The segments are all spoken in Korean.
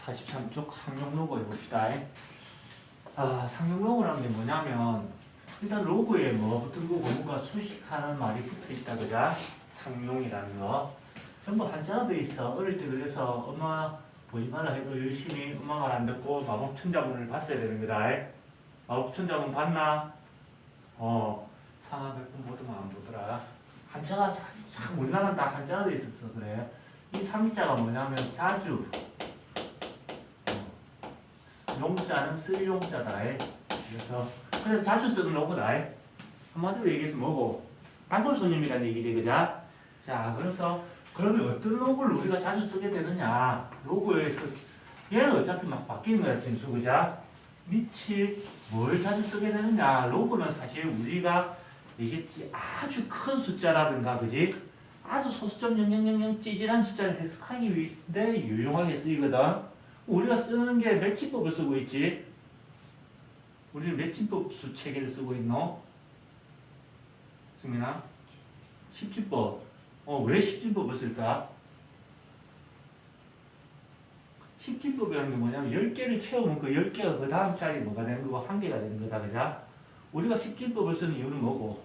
43쪽 상용 로고 해봅시다. 상용 로고라는 게 뭐냐면 일단 로고에 뭐 붙은 거고 뭔가 수식하는 말이 붙어 있다 그자? 상용이라는 거 전부 한자로 돼 있어. 어릴 때 그래서 엄마 보지 말라 해도 열심히 엄마 말 안 듣고 마법 천자문을 봤어야 되는 거다. 마법 천자문 봤나? 상하 백분 보더만 안 보더라. 한자가 참 우리나라는 다 한자로 돼 있었어. 그래. 이 삼자가 뭐냐면 자주, 용자는 쓸 용자다. 그래서 자주 쓰는 로고다. 한마디로 얘기해서 뭐고? 단골 손님이라는 얘기지, 그자? 자, 그래서 그러면 어떤 로고를 우리가 자주 쓰게 되느냐? 로고에서 얘는 어차피 막 바뀌는 거야, 진수, 그자? 밑이 뭘 자주 쓰게 되느냐? 로고는 사실 우리가 얘기했지 아주 큰 숫자라든가, 그지? 아주 소수점 0000 찌질한 숫자를 해석하기 위해 유용하게 쓰이거든. 우리가 쓰는 게 매치법을 쓰고 있지. 우리는 매치법 수 체계를 쓰고 있노? 승민아? 십진법. 왜 십진법을 쓸까? 십진법이라는 게 뭐냐면 10개를 채우면 그 10개가 그 다음 자리 뭐가 되는 거고 1개가 되는 거다. 그자? 우리가 십진법을 쓰는 이유는 뭐고?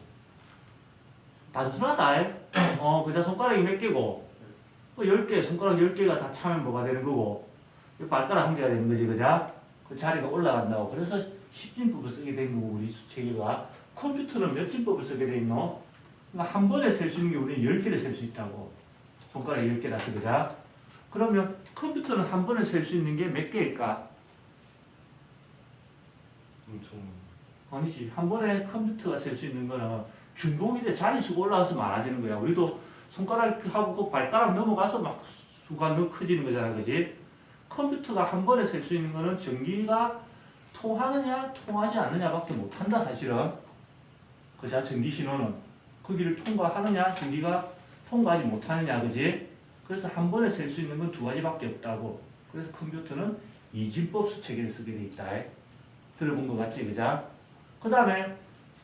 단순하다. 그자 손가락이 몇 개고 10개, 손가락 10개가 다 차면 뭐가 되는 거고 발가락 1개가 되는 거지. 그자? 그 자리가 올라간다고. 그래서 십진법을 쓰게 된 거고 우리 수체계가. 컴퓨터는 몇 진법을 쓰게 돼 있노? 그러니까 한 번에 셀 수 있는 게 우리는 10개를 셀 수 있다고. 손가락 10개라서. 그자? 그러면 컴퓨터는 한 번에 셀 수 있는 게 몇 개일까? 엄청 아니지. 한 번에 컴퓨터가 셀 수 있는 거는 중동이 돼 자릿수가 올라가서 많아지는 거야. 우리도 손가락하고 그 발가락 넘어가서 막 수가 더 커지는 거잖아. 그지? 컴퓨터가 한 번에 셀 수 있는 거는 전기가 통하느냐 통하지 않느냐밖에 못한다 사실은. 그자? 전기 신호는 거기를 통과하느냐 전기가 통과하지 못하느냐. 그지? 그래서 한 번에 셀 수 있는 건 두 가지밖에 없다고. 그래서 컴퓨터는 이진법 수체계를 쓰게 돼 있다. 들어본 것 같지? 그자? 그 다음에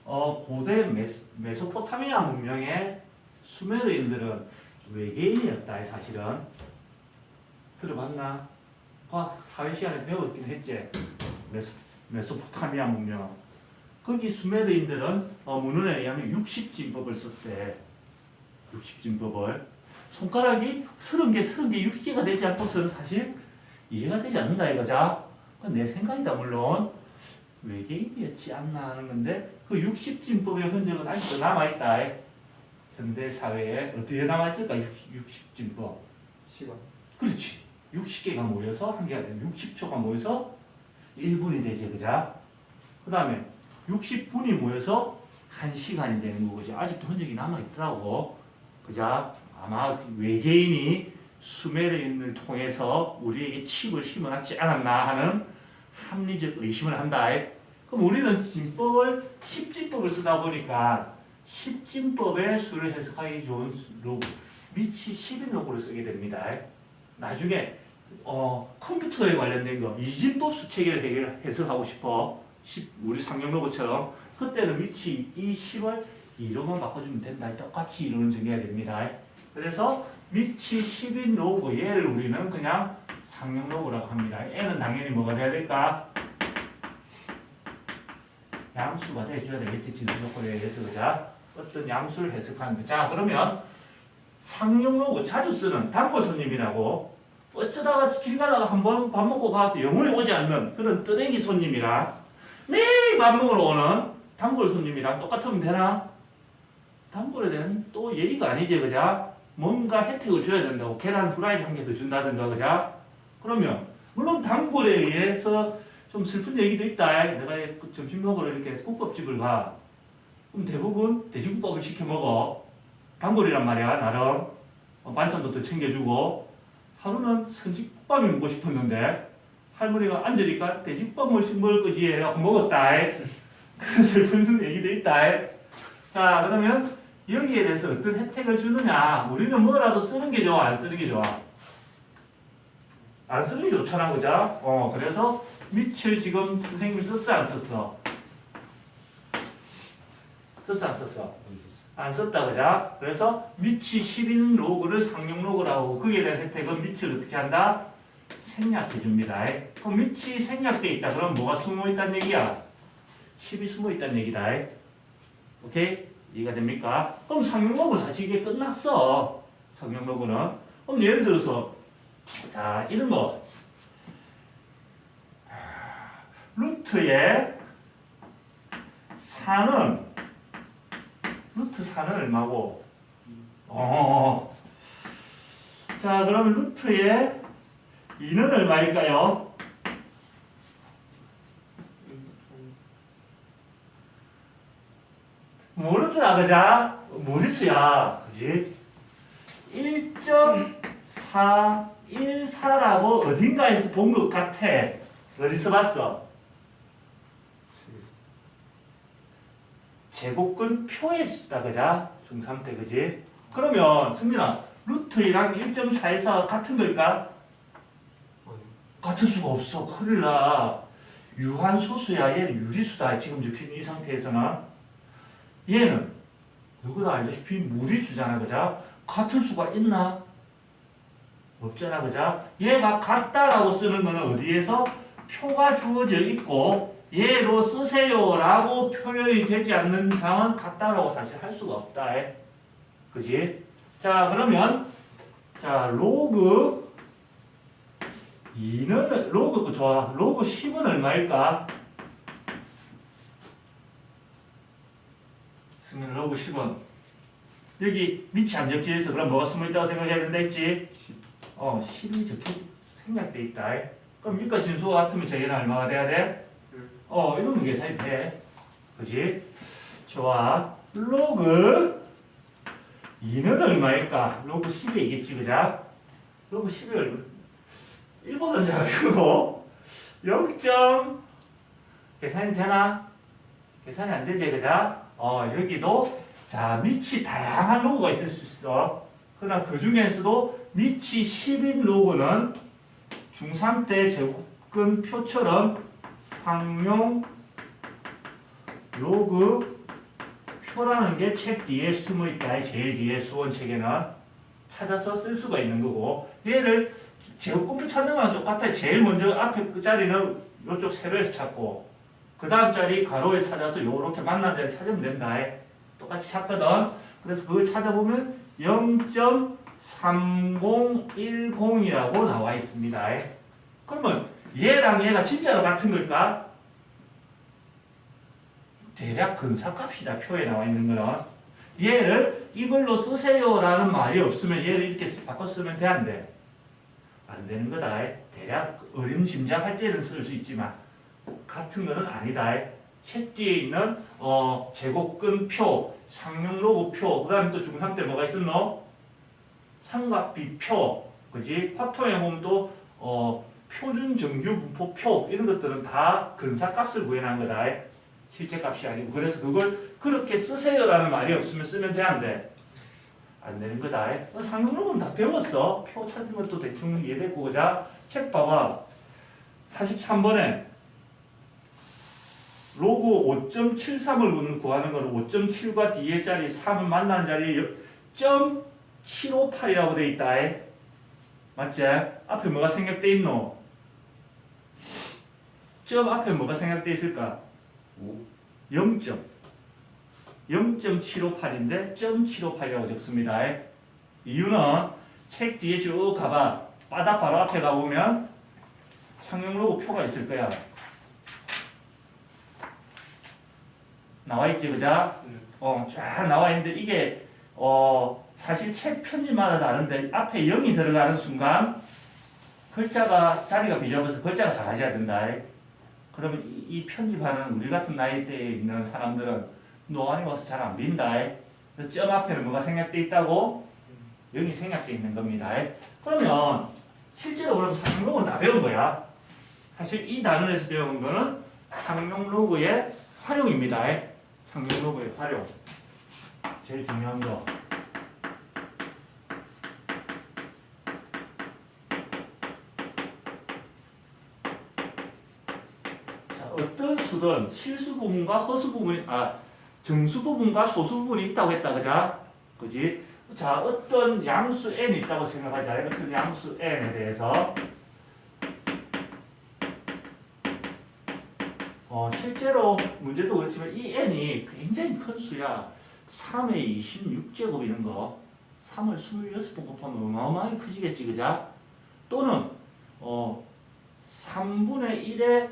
고대 메소포타미아 문명의 수메르인들은 외계인이었다. 사실은. 들어봤나? 과학 사회 시간에 배웠긴 했지. 메소포타미아 문명. 거기 수메르인들은 문헌에 의하면 60진법을 썼대. 60진법을. 손가락이 30개, 60개가 되지 않고서는 사실 이해가 되지 않는다 이거자. 내 생각이다 물론. 외계인이었지 않나 하는 건데 그 60진법의 흔적은 아직도 남아있다. 현대 사회에 어떻게 남아있을까? 60진법. 시간 그렇지. 60개가 모여서 한 개가 되면 60초가 모여서 1분이 되지. 그자? 그 다음에 60분이 모여서 1시간이 되는 거지. 아직도 흔적이 남아있더라고. 그자? 아마 외계인이 수메르인을 통해서 우리에게 칩을 심어놨지 않았나 하는 합리적 의심을 한다. 그럼 우리는 진법을 10진법을 쓰다 보니까 10진법의 수를 해석하기 좋은 로고, 밑이 10인 로고를 쓰게 됩니다. 나중에 컴퓨터에 관련된 거 이진법 수체계를 해석하고 싶어. 우리 상용 로고처럼 그때는 밑이 이 10을 2로만 바꿔주면 된다. 똑같이 2로는 정해야 됩니다. 그래서 밑이 10인 로고 얘를 우리는 그냥 상용 로고라고 합니다. N은 당연히 뭐가 돼야 될까? 양수가 돼줘야 되겠지. 진수 조건에 의해서. 그자? 어떤 양수를 해석하는 거. 자, 그러면 상용 로고 자주 쓰는 단골 손님이라고 어쩌다가 길 가다가 한번 밥 먹고 가서 영원히 오지 않는 그런 뜨레기 손님이랑 매일 밥 먹으러 오는 단골 손님이랑 똑같으면 되나? 단골에 대한 또 예의가 아니지. 그자? 뭔가 혜택을 줘야 된다고. 계란 후라이드 한 개 더 준다든가. 그자? 그러면 물론 단골에 의해서 좀 슬픈 얘기도 있다. 내가 점심 먹으러 이렇게 국밥집을 가. 그럼 대부분 돼지국밥을 시켜 먹어. 단골이란 말이야. 나름 반찬도 더 챙겨주고. 하루는 선지국밥이 먹고 싶었는데 할머니가 앉으니까 돼지국밥 먹을 거지 해갖고 먹었다. 그런 슬픈 얘기도 있다. 자, 그러면 여기에 대해서 어떤 혜택을 주느냐. 우리는 뭐라도 쓰는 게 좋아, 안 쓰는 게 좋아? 안 쓰는 게 좋잖아, 그죠? 그래서 밑을 지금 선생님이 썼어, 안 썼어? 썼어, 안 썼어? 안 썼다, 그죠? 그래서 밑이 10인 로그를 상용 로그라고 하고 거기에 대한 혜택은 밑을 어떻게 한다? 생략해 줍니다. 그럼 밑이 생략돼 있다. 그럼 뭐가 숨어 있다는 얘기야? 10이 숨어 있다는 얘기다. 오케이? 이해가 됩니까? 그럼 상용로그 사실 이게 끝났어. 상용로그는. 그럼 예를 들어서 자 이런 거 루트의 4는 루트 4는 얼마고? 자 그러면 루트의 2는 얼마일까요? 모르더라 그자? 무리수야 그지? 1.414라고 어딘가에서 본 것 같아. 어디서 봤어? 제곱근 표에 쓰다 그자? 중3 때 그지? 그러면 승민아 루트랑 1.414가 같은 걸까? 같을 수가 없어. 큰일 나. 유한소수야. 얘는 유리수다. 지금 적힌 이 상태에서는. 얘는 너희도 알다시피 무리수잖아. 그자? 같을 수가 있나? 없잖아. 그자? 얘가 같다라고 쓰는 거는 어디에서? 표가 주어져 있고 얘로 쓰세요 라고 표현이 되지 않는 이상은 같다라고 사실 할 수가 없다. 그지? 자 그러면 자 로그 2는 로그 좋아. 로그 10은 얼마일까? 승민 로그 10은 여기 밑이 안 적혀 있어. 그럼 뭐가 숨어 있다고 생각해야 된다 했지? 10이 적혀 생략돼 있다. 그럼 밑과 진수가 같으면 저기는 얼마가 돼야 돼? 이러면 계산이 돼. 그지? 좋아. 로그 2는 얼마일까? 로그 10이겠지, 그자? 로그 10이 얼마? 1보다 작고 0. 계산이 되나? 계산이 안 되지, 그자? 여기도 자 밑이 다양한 로그가 있을 수 있어. 그러나 그 중에서도 밑이 10인 로그는 중3 때 제곱근 표처럼 상용 로그 표라는 게 책 뒤에 숨어 있다. 제일 뒤에 수원책에는 찾아서 쓸 수가 있는 거고 얘를 제곱근표 찾는 거랑 똑같아. 제일 먼저 앞에 그 자리는 이쪽 세로에서 찾고 그 다음 자리 가로에 찾아서 요렇게 만난 자리 찾으면 된다. 똑같이 찾거든. 그래서 그걸 찾아보면 0.3010이라고 나와 있습니다. 그러면 얘랑 얘가 진짜로 같은 걸까? 대략 근사값이다. 표에 나와 있는 거는. 얘를 이걸로 쓰세요 라는 말이 없으면 얘를 이렇게 바꿔 쓰면 돼, 안 돼? 안 되는 거다. 대략 어림짐작할 때는 쓸 수 있지만 같은 거는 아니다. 책 뒤에 있는 제곱근 표, 상용 로그 표, 그 다음에 또 중3 때 뭐가 있었노? 삼각비 표, 그지? 화통에 보면 또 표준 정규 분포 표 이런 것들은 다 근사값을 구해낸 거다. 실제 값이 아니고. 그래서 그걸 그렇게 쓰세요라는 말이 없으면 쓰면 돼, 안 돼? 안 되는 거다. 상용 로그는 다 배웠어. 표 찾는 것도 대충 이해되고. 그자? 책 봐봐. 43번에 로그 5.73을 구하는 거는 5.7과 뒤에 자리 3을 만난 자리에 0.758이라고 돼 있다. 맞지? 앞에 뭐가 생략돼 있노? 점 앞에 뭐가 생략돼 있을까? 0.758인데 0.758이라고 적습니다. 이유는 책 뒤에 쭉 가봐. 바닥 바로 앞에 가보면 상용 로그 표가 있을 거야. 나와 있지, 그자? 쫙 나와 있는데 이게 사실 책 편지마다 다른데 앞에 0이 들어가는 순간 글자가 자리가 비좁아서 글자가 작아져야 된다. 그러면 이 편집하는 우리 같은 나이대에 있는 사람들은 노안이 와서 잘 안 빈다. 그래서 점 앞에는 뭐가 생략돼 있다고? 0이 생략돼 있는 겁니다. 그러면 실제로 그럼 상용 로그는 다 배운 거야. 사실 이 단원에서 배운 거는 상용 로그의 활용입니다. 상용 로그의 활용. 제일 중요한 거. 자, 어떤 수든 실수 부분과 허수 부분이 정수 부분과 소수 부분이 있다고 했다. 그자? 그지? 자, 어떤 양수 n이 있다고 생각하자. 어떤 양수 n에 대해서 실제로 문제도 그렇지만 이 n이 굉장히 큰 수야. 3의 26제곱 이런 거 3을 26번 곱하면 어마어마하게 크지겠지, 그자? 또는 3분의 1의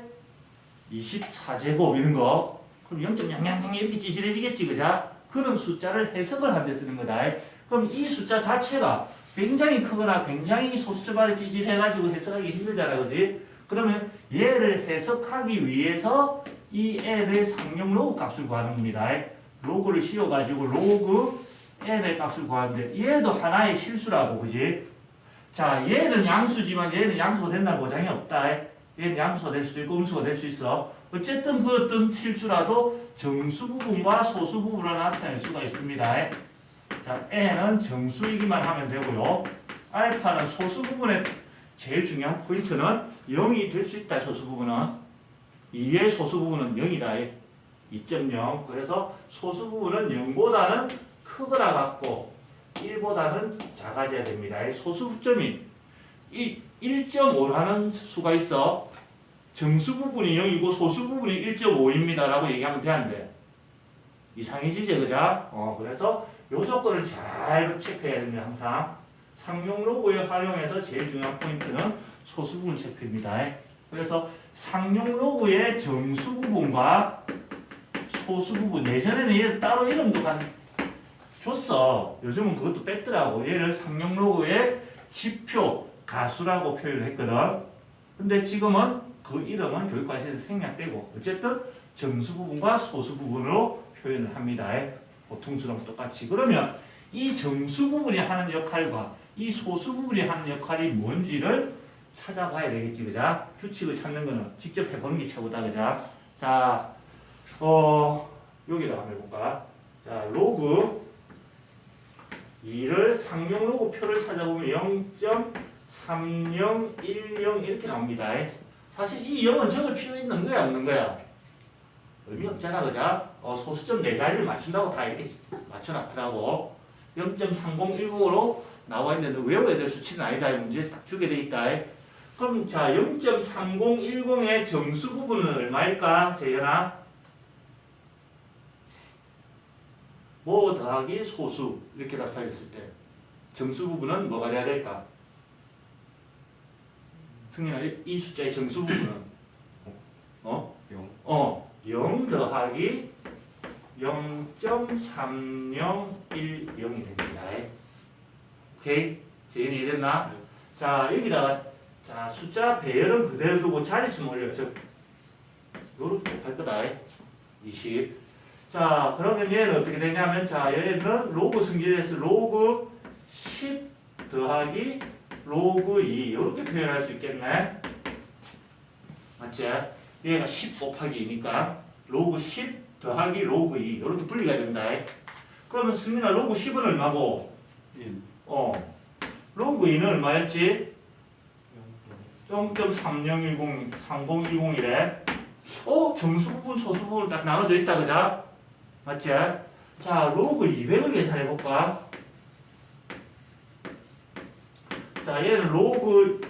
24제곱 이런 거 그럼 0.00 이렇게 찌질해지겠지, 그자? 그런 숫자를 해석을 한 데 쓰는 거다. 그럼 이 숫자 자체가 굉장히 크거나 굉장히 소수점 안에 찌질해가지고 해석하기 힘들잖아, 그지? 그러면 얘를 해석하기 위해서 이 n의 상용 로그 값을 구하는 겁니다. 로그를 씌워가지고 로그 n의 값을 구하는데 얘도 하나의 실수라고, 그지? 자, 얘는 양수지만 얘는 양수가 된다는 보장이 없다. 얘는 양수가 될 수도 있고 음수가 될 수 있어. 어쨌든 그 어떤 실수라도 정수 부분과 소수 부분을 나타낼 수가 있습니다. 자, n은 정수이기만 하면 되고요. 알파는 소수 부분의 제일 중요한 포인트는 0이 될 수 있다. 소수 부분은 2의 소수 부분은 0이다. 2.0. 그래서 소수 부분은 0보다는 크거나 같고 1보다는 작아져야 됩니다. 소수 부점이 이 1.5라는 수가 있어. 정수 부분이 0이고 소수 부분이 1.5입니다. 라고 얘기하면 되는데 이상해지지, 그자? 그래서 요 조건을 잘 체크해야 됩니다. 항상 상용 로그에 활용해서 제일 중요한 포인트는 소수 부분 체크입니다. 그래서 상용 로그의 정수 부분과 소수 부분, 예전에는 얘 따로 이름도 줬어. 요즘은 그것도 뺐더라고. 얘를 상용 로그의 지표 가수라고 표현을 했거든. 근데 지금은 그 이름은 교육과실에서 생략되고 어쨌든 정수 부분과 소수 부분으로 표현을 합니다. 보통수랑 똑같이. 그러면 이 정수 부분이 하는 역할과 이 소수 부분이 하는 역할이 뭔지를 찾아봐야 되겠지, 그자? 규칙을 찾는 거는 직접 해보는 게 최고다, 그자? 자, 여기다 한번 해볼까? 자, 로그 2를 상용 로그 표를 찾아보면 0.3010 이렇게 나옵니다. 사실 이 0은 적을 필요 있는 거야, 없는 거야? 의미 없잖아, 그자? 소수점 4자리를 맞춘다고 다 이렇게 맞춰놨더라고. 0.3010으로 나와 있는데 외워야 될 수치는 아니다. 문제에 딱 주게 돼 있다. 그럼 자, 0.3010의 정수 부분은 얼마일까? 재현아? 뭐 더하기 소수 이렇게 나타냈을 때 정수 부분은 뭐가 돼야 될까? 승민아, 이 숫자의 정수 부분은 0 더하기 0.3010이 됩니다. 오케이? 재현이 이해됐나? 네. 자, 여기다가 자, 숫자 배열은 그대로 두고 자릿수만 올려. 즉 요렇게 할 거다. 20. 자, 그러면 얘는 어떻게 되냐면, 자, 얘는 로그 승질에서 로그 10 더하기 로그 2 이렇게 표현할 수 있겠네. 맞지? 얘가 10 곱하기 2니까 로그 10 더하기 로그 2 이렇게 분리가 된다. 그러면 승민아, 로그 10은 얼마고? 1. 로그 2는 얼마였지? 0.3010이래. 정수 부분, 소수 부분 딱 나눠져 있다, 그자? 맞지? 자, 로그 200을 계산해볼까? 자, 얘는 로그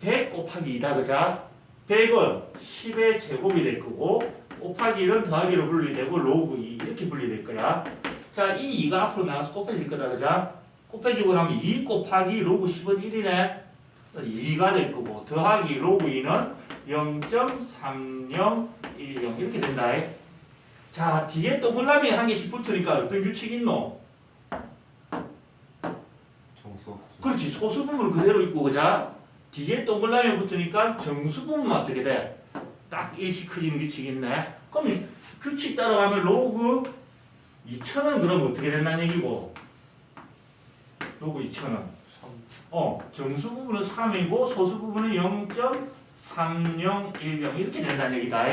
100 곱하기 2다, 그자? 100은 10의 제곱이 될 거고, 곱하기 1은 더하기로 분리되고, 로그 2 이렇게 분리될 거야. 자, 이 2가 앞으로 나가서 곱해질 거다, 그자? 곱해지고 나면 2 곱하기 로그 10은 1이네. 2가 될 거고, 더하기 로그 2는 0.3010 이렇게 된다. 자, 뒤에 동그라미 한 개씩 붙으니까 어떤 규칙이 있노? 정수. 그렇지. 소수 부분은 그대로 있고, 그자? 뒤에 동그라미 붙으니까 정수 부분만 어떻게 돼? 딱 일씩 커지는 규칙이 있네. 그럼 규칙 따라가면 로그 2000은 그럼 어떻게 된다는 얘기고? 로그 2000은? 정수 부분은 3이고 소수 부분은 0.3010 이렇게 된다는 얘기다.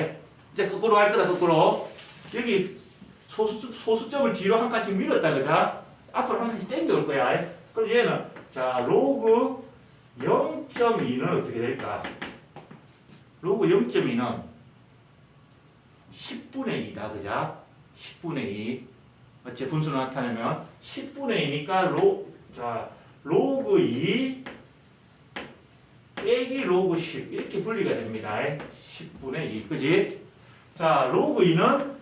이제 거꾸로 할 거다, 거꾸로. 여기 소수점을 뒤로 한 칸씩 밀었다, 그자? 앞으로 한 칸씩 당겨올 거야. 그럼 얘는, 자, 로그 0.2는 어떻게 될까? 로그 0.2는 10분의 2다, 그자? 10분의 2. 맞지? 분수를 나타내면 10분의 2니까 로그 2 빼기 로그 10 이렇게 분리가 됩니다. 10분의 2, 그지? 자, 로그 2는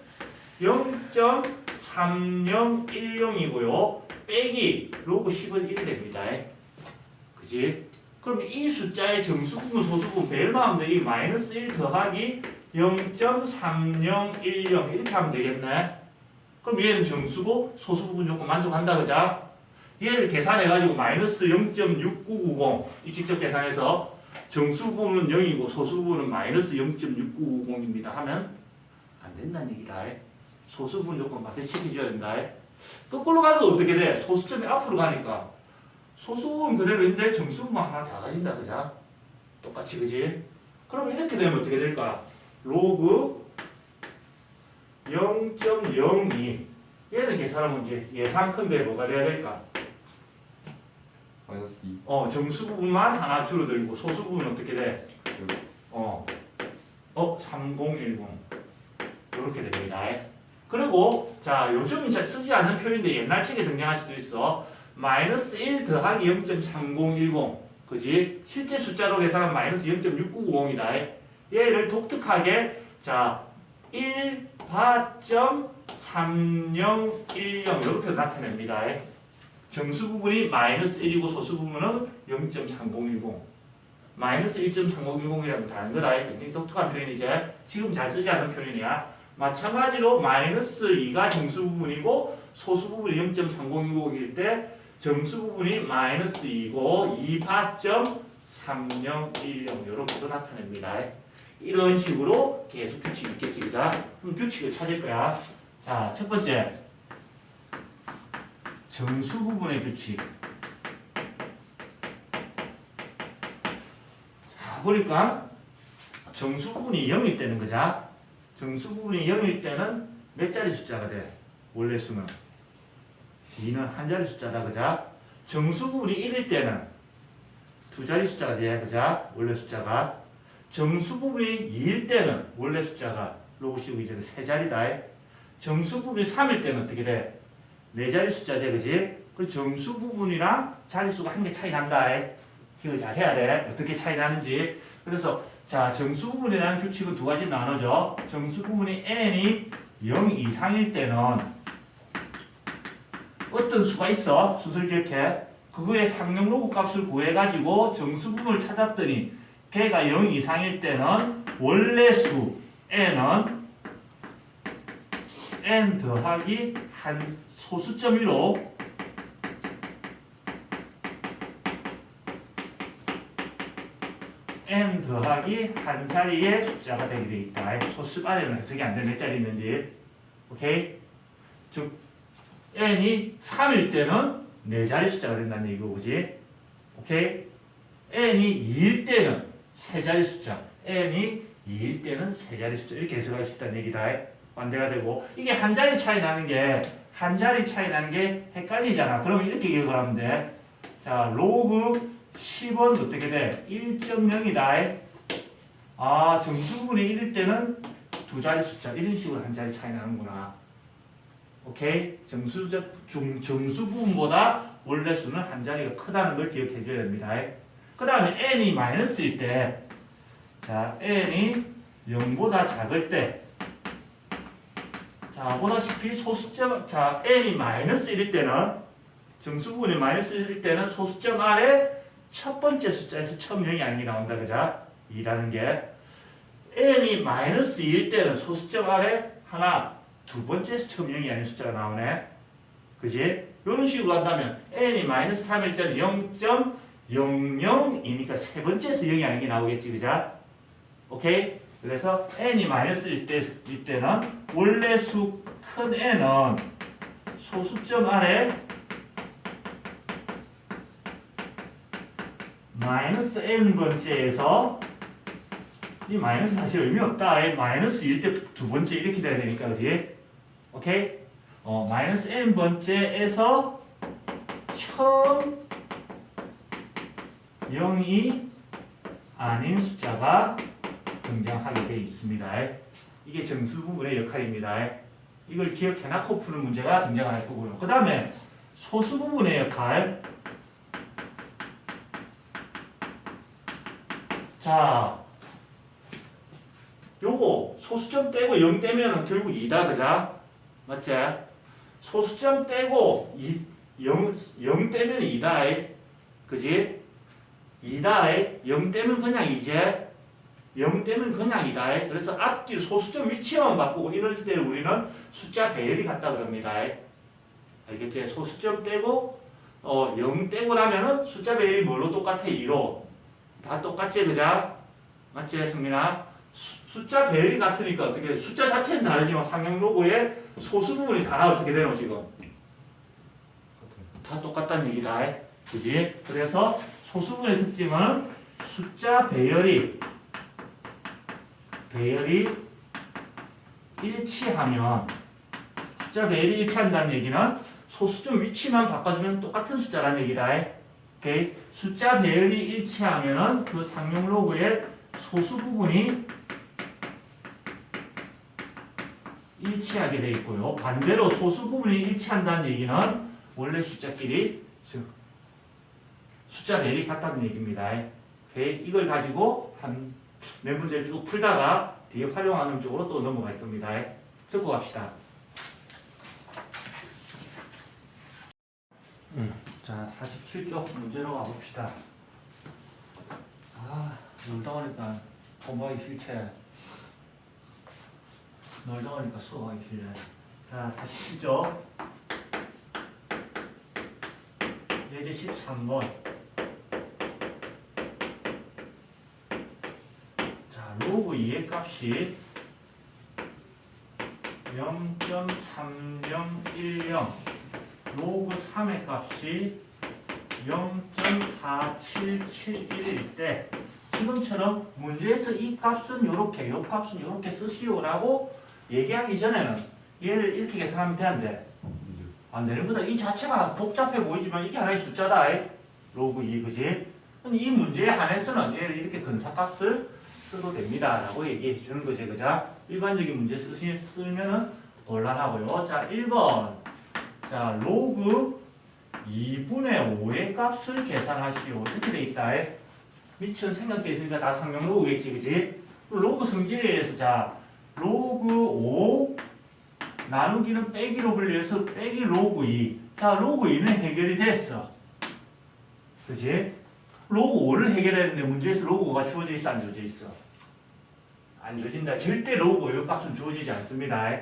0.3010이고요. 빼기 로그 10은 1이 됩니다. 그지? 그럼 이 숫자의 정수부분, 소수부분 배열만 하면 돼. 이 마이너스 1 더하기 0.3010 이렇게 하면 되겠네. 그럼 얘는 정수고 소수부분 조건 만족한다. 그자? 얘를 계산해가지고 마이너스 0.6990 이 직접 계산해서 정수부분은 0이고 소수부분은 마이너스 0.6990입니다 하면 안 된다는 얘기다. 소수부분 조건 맞춰시켜줘야 된다. 거꾸로 가도 어떻게 돼? 소수점이 앞으로 가니까 소수부분 그대로인데 정수부분 하나 작아진다. 그자? 똑같이 그지? 그럼 이렇게 되면 어떻게 될까? 로그 0.02 얘는 계산하면 이제 예상컨대 뭐가 돼야 될까? 마이너스 2. 정수부분만 하나 줄어들고 소수부분은 어떻게 돼? 3010 이렇게 됩니다. 그리고 자 요즘 잘 쓰지 않는 표현인데 옛날 책에 등장할 수도 있어. 마이너스 1 더하기 0.3010 그지? 실제 숫자로 계산하면 마이너스 0.6990이다. 얘를 독특하게 자 1바.3010 이렇게 나타냅니다. 정수 부분이 마이너스 1이고 소수 부분은 0.3010 마이너스 1.3010이라면 다른 거다. 굉장히 독특한 표현이지. 지금 잘 쓰지 않는 표현이야. 마찬가지로 마이너스 2가 정수 부분이고 소수 부분이 0.3010일 때 정수 부분이 마이너스 2고 2바.3010 이렇게도 나타냅니다. 이런 식으로 계속 규칙이 있겠지. 그자? 그럼 규칙을 찾을 거야. 자, 첫 번째 정수 부분의 규칙. 자, 보니까 정수 부분이 0일 때는 그자? 정수 부분이 0일 때는 몇 자리 숫자가 돼? 원래 수는 2는 한 자리 숫자다. 그자? 정수 부분이 1일 때는 두 자리 숫자가 돼. 그자? 원래 숫자가 정수 부분이 2일 때는 원래 숫자가 로그 씌우기 이전에 세 자리다. 정수 부분이 3일 때는 어떻게 돼? 네 자리 숫자지, 그지? 그 정수 부분이랑 자릿수가 한 개 차이 난다. 기억 잘 해야 돼. 어떻게 차이 나는지. 그래서 자 정수 부분에 대한 규칙은 두 가지 나눠져. 정수 부분이 n이 0 이상일 때는 어떤 수가 있어? 수술 기억해. 그거의 상용 로그 값을 구해가지고 정수 부분을 찾았더니 걔가 0 이상일 때는 원래 수 n은 n 더하기 한 소수점 1로 n 더하기 한 자리의 숫자가 되게 돼 있다. 소수 아래는 해석이 안 돼. 몇 자리 있는지. 오케이? 즉 n이 3일 때는 네 자리 숫자가 된다는 얘기고, 그지? 오케이? n이 2일 때는 세 자리 숫자. n이 2일 때는 세 자리 숫자. 이렇게 해석할 수 있다는 얘기다. 반대가 되고 이게 한 자리 차이 나는 게 헷갈리잖아. 그러면 이렇게 기억을 하면 돼. 자, 로그 10은 어떻게 돼? 1.0이다. 아, 정수분이 1일 때는 두 자리 숫자 이런 식으로 한 자리 차이 나는구나. 오케이? 정수분보다 원래 수는 한 자리가 크다는 걸 기억해 줘야 됩니다. 그 다음에 n이 마이너스일 때, 자, n이 0보다 작을 때, 자, 보다시피 소수점, 자, n이 마이너스 1일 때는, 정수분이 마이너스 1일 때는 소수점 아래 첫 번째 숫자에서 처음 0이 아닌 게 나온다. 그자? 2라는 게. n이 마이너스 2일 때는 소수점 아래 하나, 두 번째에서 처음 0이 아닌 숫자가 나오네. 그지? 이런 식으로 한다면 n이 마이너스 3일 때는 0.00이니까 세 번째에서 0이 아닌 게 나오겠지. 그자? 오케이? 그래서 n이 마이너스일 때는 원래 수 큰 n은 소수점 아래 마이너스 n번째에서 이 마이너스 사실 의미 없다. 마이너스 1일 때 두 번째 이렇게 돼야 되니까, 그지? 오케이? 마이너스 n번째에서 처음 0이 아닌 숫자가 등장하게 되어 있습니다. 이게 정수 부분의 역할입니다. 이걸 기억해놓고 푸는 문제가 등장할 거고요. 그 다음에 소수 부분의 역할. 자, 요거 소수점 떼고 0 떼면은 결국 2다 그자? 맞지? 소수점 떼고 0 떼면 2다 그지? 2다 0 떼면 그냥 이제 0 떼면 그냥 2다 그래서 앞뒤 소수점 위치만 바꾸고 이럴 때 우리는 숫자 배열이 같다 그럽니다. 알겠지? 소수점 떼고 0 떼고 나면은 숫자 배열이 뭘로 똑같아? 2로 다 똑같지 그자? 맞지 승민아? 숫자 배열이 같으니까 어떻게 숫자 자체는 다르지만 상형 로고의 소수 부분이 다 어떻게 되노 지금? 다 똑같다는 얘기다. 그지? 그래서 소수 부분의 특징은 숫자 배열이 일치하면 숫자 배열이 일치한다는 얘기는 소수점 위치만 바꿔주면 똑같은 숫자라는 얘기다. 오케이? 숫자 배열이 일치하면은 그 상용 로그의 소수 부분이 일치하게 되어 있고요. 반대로 소수 부분이 일치한다는 얘기는 원래 숫자끼리 즉 숫자 배열이 같다는 얘기입니다. 오케이? 이걸 가지고 한 몇 문제를 쭉 풀다가 뒤에 활용하는 쪽으로 또 넘어갈 겁니다. 적고 갑시다. 자, 47쪽 문제로 가봅시다. 놀다 보니까 공부하기 싫지. 놀다 보니까 수업하기 싫네. 자, 47쪽 예제 13번. 자, 로그 2의 값이 0.3010, 로그 3의 값이 0.4771일 때 지금처럼 문제에서 이 값은 요렇게, 요 값은 요렇게 쓰시오라고 얘기하기 전에는 얘를 이렇게 계산하면 되는데 안 되는 거다. 이 자체가 복잡해 보이지만 이게 하나의 숫자다. 로그 2, 그지? 이 문제에 한해서는 얘를 이렇게 근사값을 써도 됩니다. 라고 얘기해 주는 거지, 그죠? 일반적인 문제 쓰면은 곤란하고요. 자, 1번. 자, 로그 2분의 5의 값을 계산하시오. 이렇게 돼 있다. 밑은 생략되어 있으니까 다 상명 로그겠지, 그지? 로그 성질에 의해서 자, 로그 5 나누기는 빼기로 불려서 빼기 로그 2. 자, 로그 2는 해결이 됐어. 그지? 로그 5를 해결했는데 문제에서 로그 5가 주어져 있어, 안 주어져 있어? 안 주어진다. 절대 로그 5의 값은 주어지지 않습니다.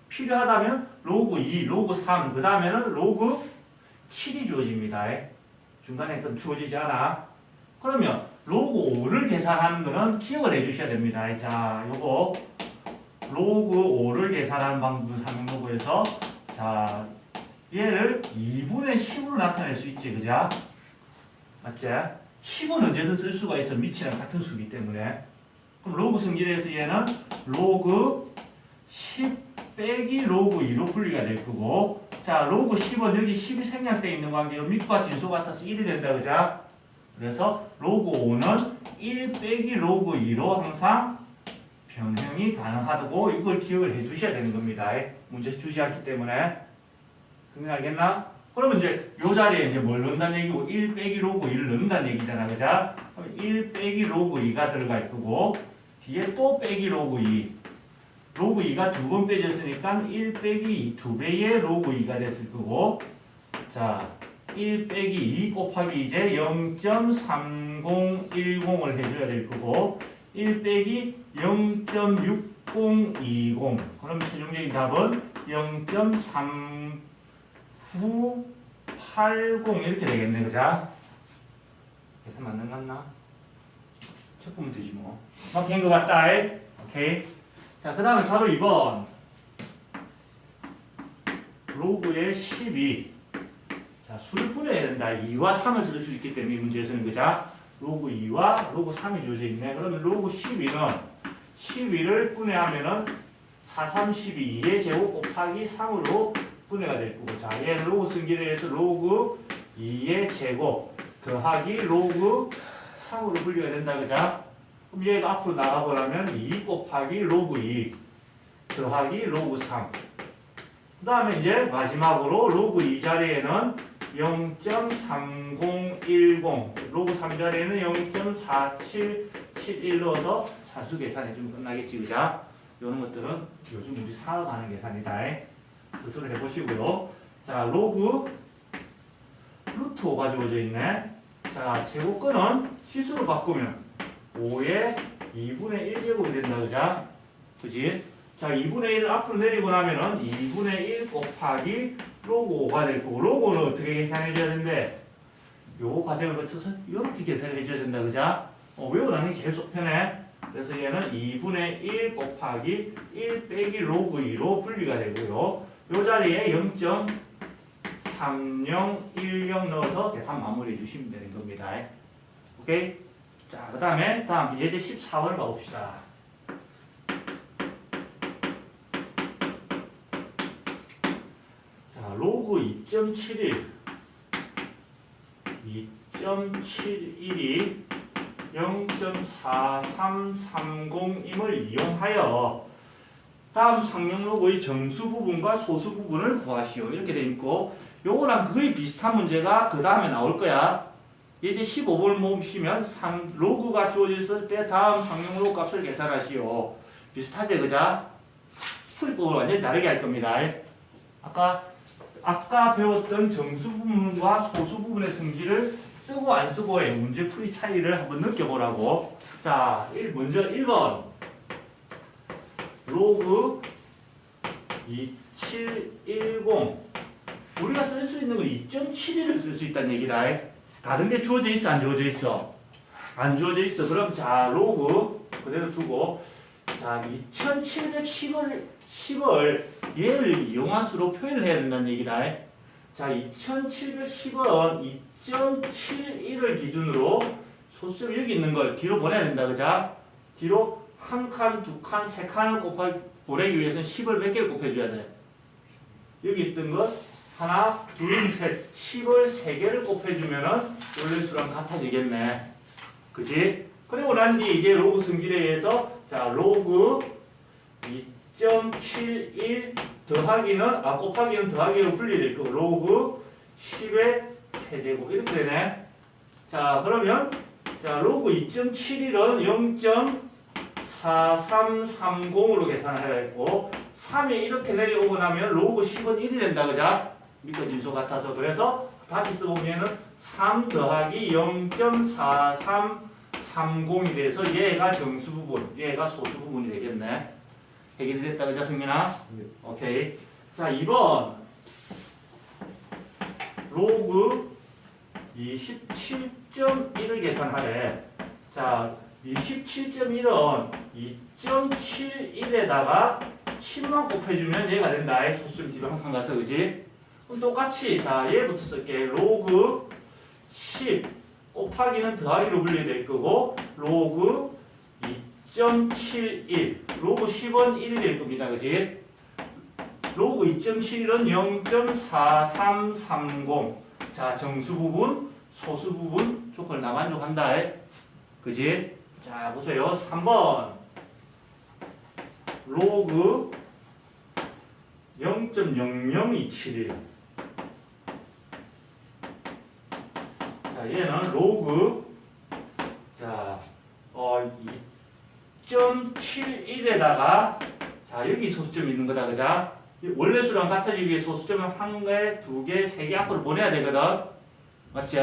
필요하다면 로그 2, 로그 3, 그 다음에는 로그 7이 주어집니다. 중간에 그건 주어지지 않아. 그러면 로그 5를 계산하는 거는 기억을 해 주셔야 됩니다. 자, 요거 로그 5를 계산하는 방법은 상용 로그에서 자, 얘를 2분의 10으로 나타낼 수 있지, 그죠? 맞지? 10은 언제든 쓸 수가 있어. 밑이랑 같은 수이기 때문에. 그럼 로그 성질에서 얘는 로그 10 빼기 로그 2로 분리가 될 거고, 자, 로그 10은 여기 10이 생략되어 있는 관계로 밑과 진수 같아서 1이 된다, 그죠? 그래서 로그 5는 1 빼기 로그 2로 항상 변형이 가능하다고 이걸 기억을 해 주셔야 되는 겁니다. 문제 주지 않기 때문에. 승민 알겠나? 그러면 이제 요 자리에 이제 뭘 넣는다는 얘기고 1 빼기 로그 1을 넣는다는 얘기잖아. 그죠? 그럼 1 빼기 로그 2가 들어갈 거고 뒤에 또 빼기 로그 2. 로그 2가 두 번 빼졌으니까 1 빼기 2, 두 배의 로그 2가 됐을 거고 자, 1 빼기 2 곱하기 이제 0.3010을 해줘야 될 거고 1 빼기 0.6020 그럼 최종적인 답은 0.3980 이렇게 되겠네, 그자? 계산 맞는 거 같나? 체크하면 되지 뭐. 막힌 거 같다. 오케이. 자, 그 다음에 바로 2번. 로그의 12. 자, 수를 분해해야 된다. 2와 3을 쓸 수 있기 때문에 이 문제에서는, 그자? 로그 2와 로그 3이 주어져 있네. 그러면 로그 12는 12를 분해하면은 4, 3, 12, 2의 제곱 곱하기 3으로 분해가 될 거고. 자, 얘는 로그 성질에 의해서 로그 2의 제곱 더하기 로그 3으로 분리가 된다, 그자? 그럼 얘가 앞으로 나가보려면 2 곱하기 로그 2 더하기 로그 3. 그 다음에 이제 마지막으로 로그 2 자리에는 0.3010 로그 3 자리에는 71 넣어서 산수 계산해주면 끝나겠지, 그자? 이런 것들은 요즘 우리 사업하는 계산이다. 그것을 해보시고요. 자, 로그 루트 5가 주어져 있네. 자, 제곱근은 실수로 바꾸면 5의 2분의 1제곱이 된다, 그자? 그지? 자, 2분의 1 앞으로 내리고 나면은 2분의 1 곱하기 로그 5가 될 거고, 로그는 어떻게 계산해줘야 되는데, 요 과정을 거쳐서 이렇게 계산해줘야 된다, 그자? 외우라는 게 제일 속 편해. 그래서 얘는 2분의 1 곱하기 1 빼기 로그 2로 분리가 되고요. 요 자리에 0.3010 넣어서 계산 마무리해 주시면 되는 겁니다. 오케이? 자, 그 다음에 다음 예제 14번을 봐봅시다. 자, 로그 2.71 2.71이 0.4330임을 이용하여 다음 상용로그의 정수 부분과 소수 부분을 구하시오. 이렇게 돼 있고, 요거랑 거의 비슷한 문제가 그 다음에 나올 거야. 이제 15번을 모으시면 로그가 주어졌을 때 다음 상용로그 값을 계산하시오. 비슷하지, 그자? 풀이법을 완전히 다르게 할 겁니다. 아까 배웠던 정수 부분과 소수 부분의 성질을 쓰고 안 쓰고의 문제 풀이 차이를 한번 느껴보라고. 자, 먼저 1번. 로그 2710. 우리가 쓸 수 있는 건 2.71을 쓸 수 있다는 얘기다. 다른 게 주어져 있어, 안 주어져 있어? 안 주어져 있어. 그럼 자, 로그 그대로 두고, 자, 2710을 얘를 이용할 수로 표현을 해야 된다는 얘기다. 자, 2710은 2.71을 기준으로 소수점 여기 있는 걸 뒤로 보내야 된다, 그자? 뒤로 한 칸, 두 칸, 세 칸을 보내기 위해서는 10을 몇 개를 곱해줘야 돼? 여기 있던 것 하나, 둘, 셋, 10을 3개를 곱해주면은 원래수랑 같아지겠네. 그치? 그리고 난 뒤에 이제 로그 성질에 의해서 자, 로그 2.71 곱하기는 더하기로 분리될 거고, 로그 10의 세제곱 이렇게 되네. 자, 그러면 자, 로그 2.71은 0.4330으로 계산을 했고, 3이 이렇게 내려오고 나면 로그 10은 1이 된다, 그자? 밑에 진수 같아서. 그래서 다시 써보면은 3 더하기 0.4330이 돼서 얘가 정수 부분, 얘가 소수 부분이 되겠네. 해결이 됐다, 그자, 승민아? 네. 오케이. 자, 2번. 로그 27.1을 계산하래. 자, 27.1은 2.71에다가 10만 곱해주면 얘가 된다. 소수점 뒤로 한 칸 가서, 그지? 그럼 똑같이, 자, 얘부터 쓸게. 로그 10 곱하기는 더하기로 분리될 거고, 로그 2.71. 로그 10은 1이 될 겁니다. 그지? 로그 2.71은 0.4330. 자, 정수 부분, 소수 부분 조건을 다 만족한다. 그지? 자, 보세요. 3번. 로그 0.00271. 자, 얘는 로그, 자, 2.71에다가, 자, 여기 소수점 있는 거다, 그자? 원래 수랑 같아지기 위해 소수점을 한 개, 두 개, 세 개 앞으로 보내야 되거든. 맞지?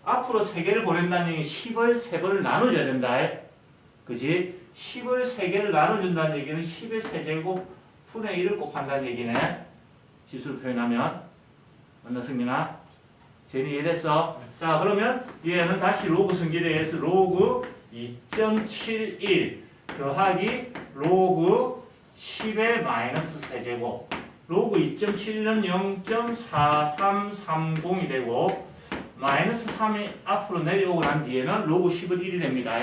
앞으로 세 개를 보낸다는 얘기는 10을 세 번을 나눠줘야 된다. 그지? 10을 세 개를 나눠준다는 얘기는 10의 세제곱 분의 1을 곱한다는 얘기네. 지수로 표현하면. 맞나, 승민아? 제니 이해됐어? 자, 그러면 얘는 다시 로그 성질에 의해서 로그 2.71 더하기 로그 10의 마이너스 세제곱. 로그 2.7은 0.4330이 되고, 마이너스 3이 앞으로 내려오고 난 뒤에는 로그 10은 1이 됩니다.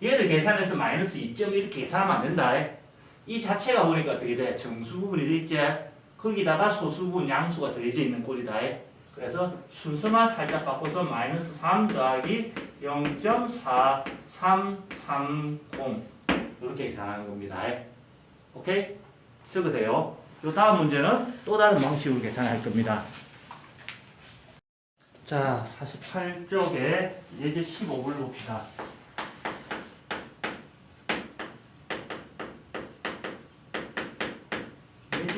얘를 계산해서 마이너스 2.1 계산하면 안 된다. 이 자체가 보니까 어떻게 돼? 정수 부분이 돼 있지? 거기다가 소수 부분 양수가 더해져 있는 꼴이다. 그래서 순서만 살짝 바꿔서 마이너스 3 더하기 0.4330 이렇게 계산하는 겁니다. 오케이? 적으세요. 요 다음 문제는 또 다른 방식으로 계산할 겁니다. 자, 48쪽에 예제 15번을 봅시다.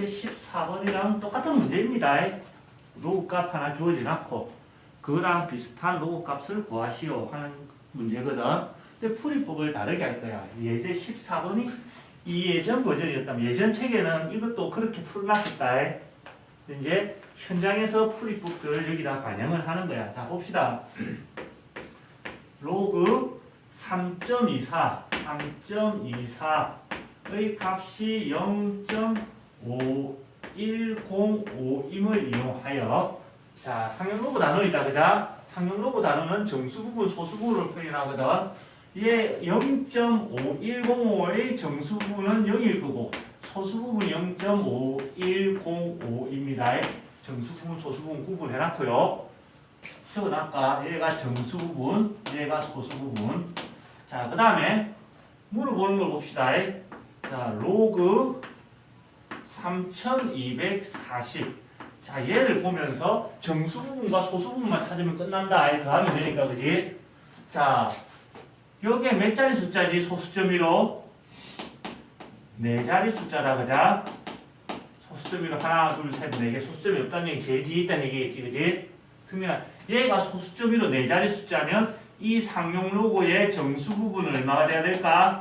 예제 14번이랑 똑같은 문제입니다. 로그 값 하나 주어지 않고 그랑 비슷한 로그 값을 구하시오 하는 문제거든. 근데 풀이법을 다르게 할 거야. 예제 14번이 이 예전 버전이었다면 예전 책에는 이것도 그렇게 풀어놨었다. 이제 현장에서 풀이법들을 여기다 반영을 하는 거야. 자 봅시다. 로그 3.24의 값이 0.51055임을 이용하여 자 상용 로그 단어이다. 그자? 상용 로그 단어는 정수 부분, 소수 부분을 표현하거든. 얘 0.5105의 정수 부분은 0일 거고 소수 부분 0.5105입니다. 정수 부분, 소수 부분 구분해놨고요. 적어놨까 얘가 정수 부분, 얘가 소수 부분. 자, 그 다음에 물어보는 걸 봅시다. 자, 로그 3240. 자, 얘를 보면서 정수 부분과 소수 부분만 찾으면 끝난다. 더하면 되니까, 그지? 자, 여기에 몇 자리 숫자지? 소수점 1호? 4자리 숫자다, 그자? 소수점 1호 하나, 둘, 셋, 4개. 소수점이 없다는 얘기 제일 뒤에 있다는 얘기겠지, 그지? 승민아, 얘가 소수점 1호 4자리 숫자면 이 상용 로고의 정수 부분은 얼마가 돼야 될까?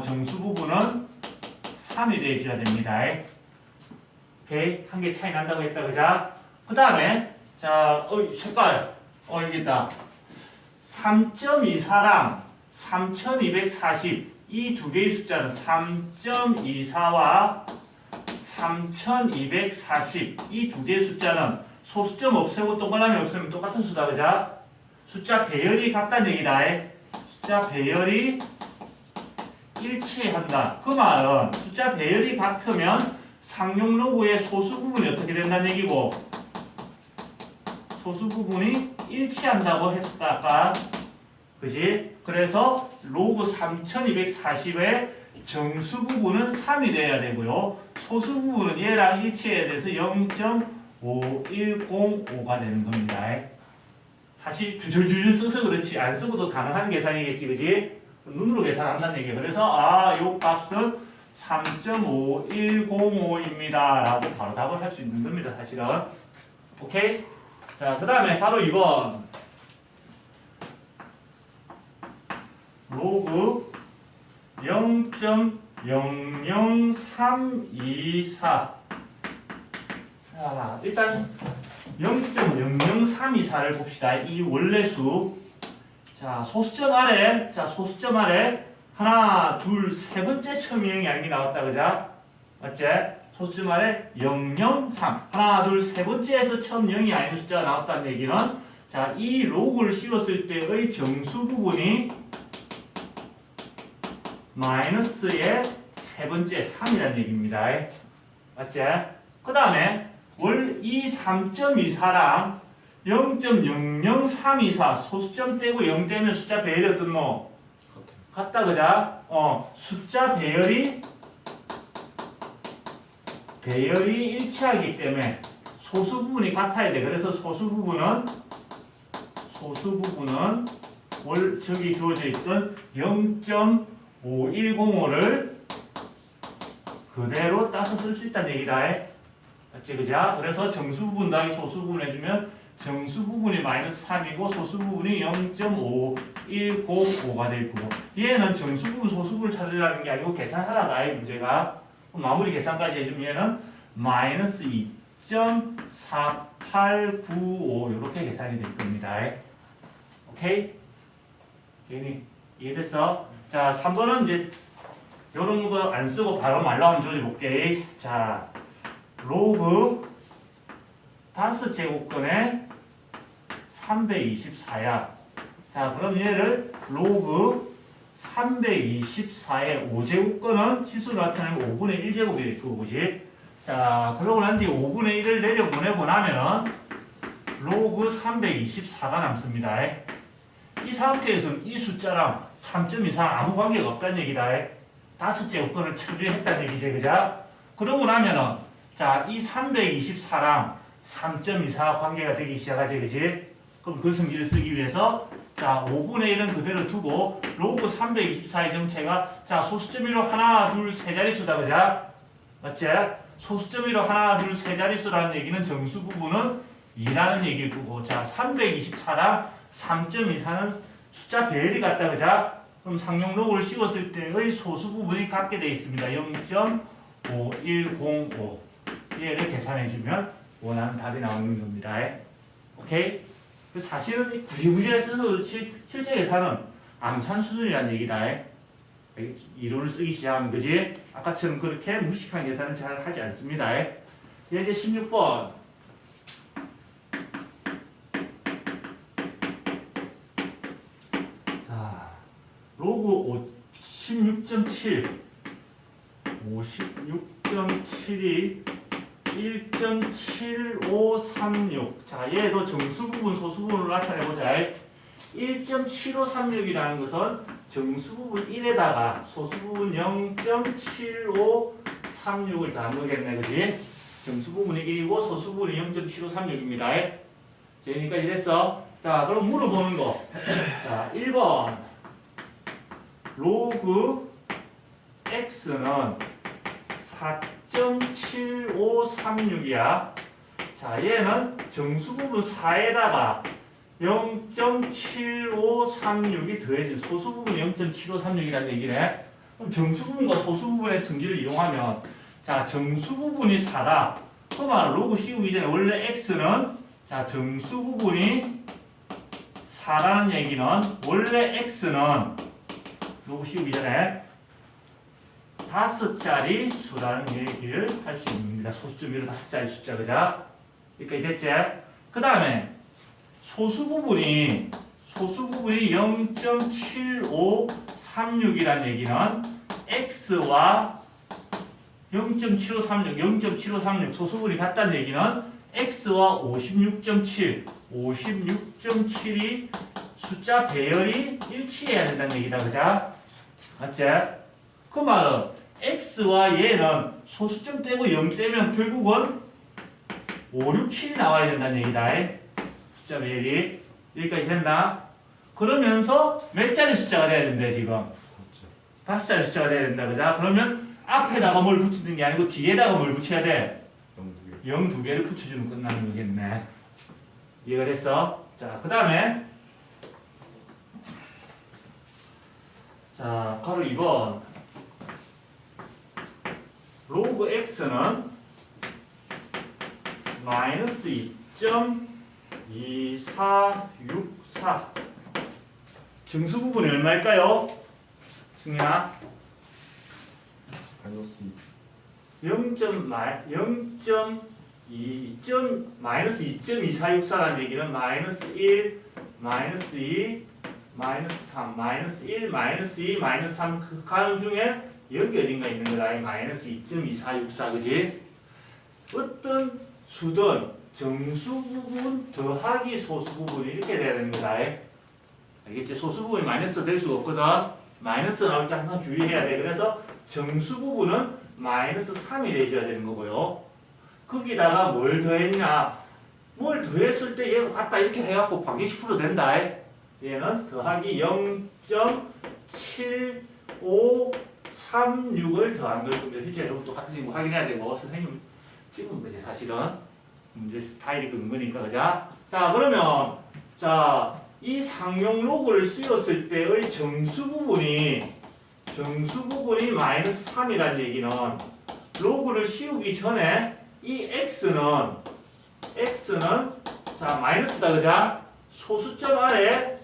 정수 부분은 3이 돼줘야 됩니다. 오케이? 한 개 차이 난다고 했다, 그자? 그 다음에, 자, 색깔. 여기 있다. 3.24랑 3240 이 두 개의 숫자는 3.24와 3240 이 두 개의 숫자는 소수점 없애고 동그라미 없애면 똑같은 수다. 그자? 숫자 배열이 같다는 얘기다. 숫자 배열이 일치한다. 그 말은 숫자 배열이 같으면 상용 로고의 소수 부분이 어떻게 된다는 얘기고 소수 부분이 일치한다고 했었다 아까. 그지? 그래서 로그 3240의 정수 부분은 3이 돼야 되고요. 소수 부분은 얘랑 일치해야 돼서 0.5105가 되는 겁니다. 사실 주절주절 써서 그렇지 안 쓰고도 가능한 계산이겠지, 그지? 눈으로 계산한다는 얘기예요. 그래서 요 값은 3.5105입니다 라고 바로 답을 할 수 있는 겁니다, 사실은. 오케이? 자, 그 다음에 바로 2번 로그 0.00324 자, 일단 0.00324를 봅시다. 이 원래수 자 소수점 아래 하나 둘 세 번째 첨예형이 아닌 게 나왔다. 그자? 맞지? 소수점 아래 003 하나 둘 세 번째에서 처음 0이 아닌 숫자가 나왔다는 얘기는 자 이 로그를 씌웠을 때의 정수 부분이 마이너스의 세 번째 3이라는 얘기입니다. 맞지? 그 다음에 이 3.24랑 0.00324 소수점 떼고 0 떼면 숫자 배열이 어떻노? 같다. 그자? 숫자 배열이 일치하기 때문에 소수 부분이 같아야 돼. 그래서 소수 부분은 저기 주어져 있던 0.5105를 그대로 따서 쓸 수 있다는 얘기다. 맞지? 그자? 그래서 정수 부분 더하기 소수 부분 해주면 정수 부분이 마이너스 3이고 소수 부분이 0.5105가 될 거고 얘는 정수 부분 소수 부분을 찾으라는 게 아니고 계산하라다 이 문제가. 마무리 계산까지 해주면 얘는 마이너스 2.4895 이렇게 계산이 될 겁니다. 오케이? 괜히 이해됐어? 자 3번은 이제 요런 거 안 쓰고 바로 말 나오면 조져볼게. 자 로그 5제곱근에 324야. 자 그럼 얘를 로그 324의 5제곱근은 치수로 나타내면 5분의 1제곱이 될 거고, 그지? 자 그러고 난 뒤 5분의 1을 내려보내고 나면은 로그 324가 남습니다. 이 상태에서는 이 숫자랑 3.24랑 아무 관계가 없다는 얘기다. 5제곱근을 처리했다는 얘기지, 그자? 그러고 나면은 자, 이 324랑 3.24가 관계가 되기 시작하지, 그지? 그럼 그 성질을 쓰기 위해서 자, 5분의 1은 그대로 두고 로그 324의 정체가 자, 소수점 1로 하나, 둘, 세 자릿수다, 그자? 맞지? 소수점 1로 하나, 둘, 세 자릿수라는 얘기는 정수 부분은 2라는 얘기일 거고, 자, 324랑 3.24는 숫자 배열이 같다, 그자? 그럼 상용록을 씌웠을 때의 소수 부분이 같게 되어 있습니다. 0.5105. 얘를 계산해주면 원하는 답이 나오는 겁니다. 오케이? 사실은 구질구질에 써서 그렇지, 실제 계산은 암산 수준이라는 얘기다. 이론을 쓰기 시작하면, 그지? 아까처럼 그렇게 무식한 계산은 잘 하지 않습니다. 이제 16번. 자, 로그 16.7. 56.7이 1.7536. 자, 얘도 정수 부분, 소수 부분으로 나타내보자. 1.7536이라는 것은 정수 부분 1에다가 소수 부분 0.7536을 더한 거겠네, 그지? 정수 부분이 1이고 소수 부분이 0.7536입니다. 여기까지 됐어. 자, 그럼 물어보는 거. 자, 1번. 로그 x는 4.7536이야. 자, 얘는 정수 부분 4에다가 0.7536이 더해진 소수 부분 0.7536이라는 얘기네. 그럼 정수 부분과 소수 부분의 정지를 이용하면, 자, 정수 부분이 4다. 그러면 로그 씌우기 전에 원래 x는, 자, 정수 부분이 4라는 얘기는 원래 x는 로그 씌우기 전에 5자리 수라는 얘기를 할 수 있습니다. 소수점 1로 5자리 숫자, 그자? 여기까지 됐지? 그 다음에 소수 부분이 0.7536이라는 얘기는 x와 0.7536 소수 부분이 같다는 얘기는 x와 56.7이 숫자 배열이 일치해야 된다는 얘기다, 그자? 맞지? 그 말은 x와 얘는 소수점 떼고 0 떼면 결국은 5, 6, 7이 나와야 된다는 얘기다. 숫자 배열이. 여기까지 된다. 그러면서 몇 자리 숫자가 돼야 된대, 지금? 5자리 숫자가 돼야 된다, 그자? 그러면 앞에다가 뭘 붙이는 게 아니고 뒤에다가 뭘 붙여야 돼? 0 2개를 붙여주면 끝나는 거겠네. 이해가 됐어? 자, 그 다음에 자, 바로 2번. 로그 x는 마이너스 2.2464. 정수 부분이 얼마일까요? 승민아? 마이너스 2.2464라는 얘기는 마이너스 1, 마이너스 2, 마이너스 3, 마이너스 1, 마이너스 2, 마이너스 3 그 가는 중에 여기 어딘가 있는 거다. 마이너스 2.2464, 그지? 어떤 수든 정수 부분 더하기 소수 부분 이렇게 돼야 되는 거다. 알겠지? 소수 부분이 마이너스 될 수가 없거든. 마이너스 나올 때 항상 주의해야 돼. 그래서 정수 부분은 마이너스 3이 돼줘야 되는 거고요. 거기다가 뭘 더했냐? 뭘 더했을 때 얘가 같다 이렇게 해갖고 방정식 된다. 얘는 더하기 0.7536을 더한 걸 보면 실제 이것도 똑같은 거 확인해야 되고 선생님 찍은 거지 사실은 문제 스타일이 그런 거니까 그자. 자 그러면 자 이 상용 로그를 쓰였을 때의 정수 부분이 마이너스 3이라는 얘기는 로그를 씌우기 전에 이 x는 자 마이너스다 그자. 소수점 아래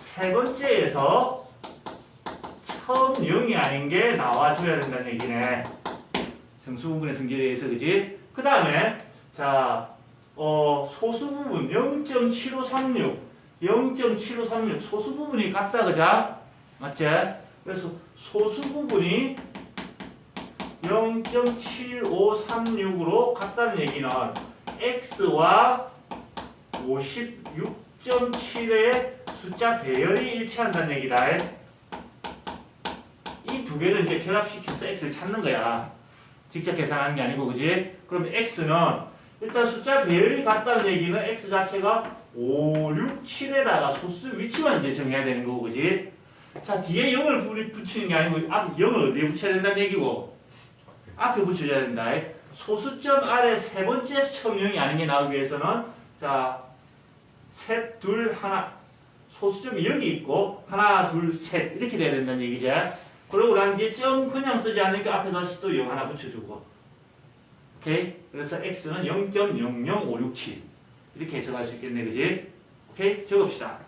세 번째에서 처음 0이 아닌 게 나와줘야 된다는 얘기네. 정수 부분의 성질에 의해서 그지? 그 다음에 자 소수 부분 0.7536 소수 부분이 같다 그자? 맞지? 그래서 소수 부분이 0.7536으로 같다는 얘기는 x와 56.7의 숫자 배열이 일치한다는 얘기다. 이 두 개를 이제 결합시켜서 x를 찾는 거야. 직접 계산하는 게 아니고, 그지? 그럼 x는 일단 숫자 배열이 같다는 얘기는 x 자체가 5, 6, 7에다가 소수 위치만 이제 정해야 되는 거고, 그지? 자, 뒤에 0을 붙이는 게 아니고 0을 어디에 붙여야 된다는 얘기고 앞에 붙여줘야 된다. 소수점 아래 세 번째 첨령이 아닌 게 나오기 위해서는 자, 셋, 둘, 하나 소수점이 여기 있고 하나, 둘, 셋 이렇게 돼야 된다는 얘기지. 그러고 난 뒤에 점 그냥 쓰지 않으니까 앞에 다시 또 0 하나 붙여주고 오케이? 그래서 x는 0.00567 이렇게 해석할 수 있겠네, 그지? 오케이? 적읍시다.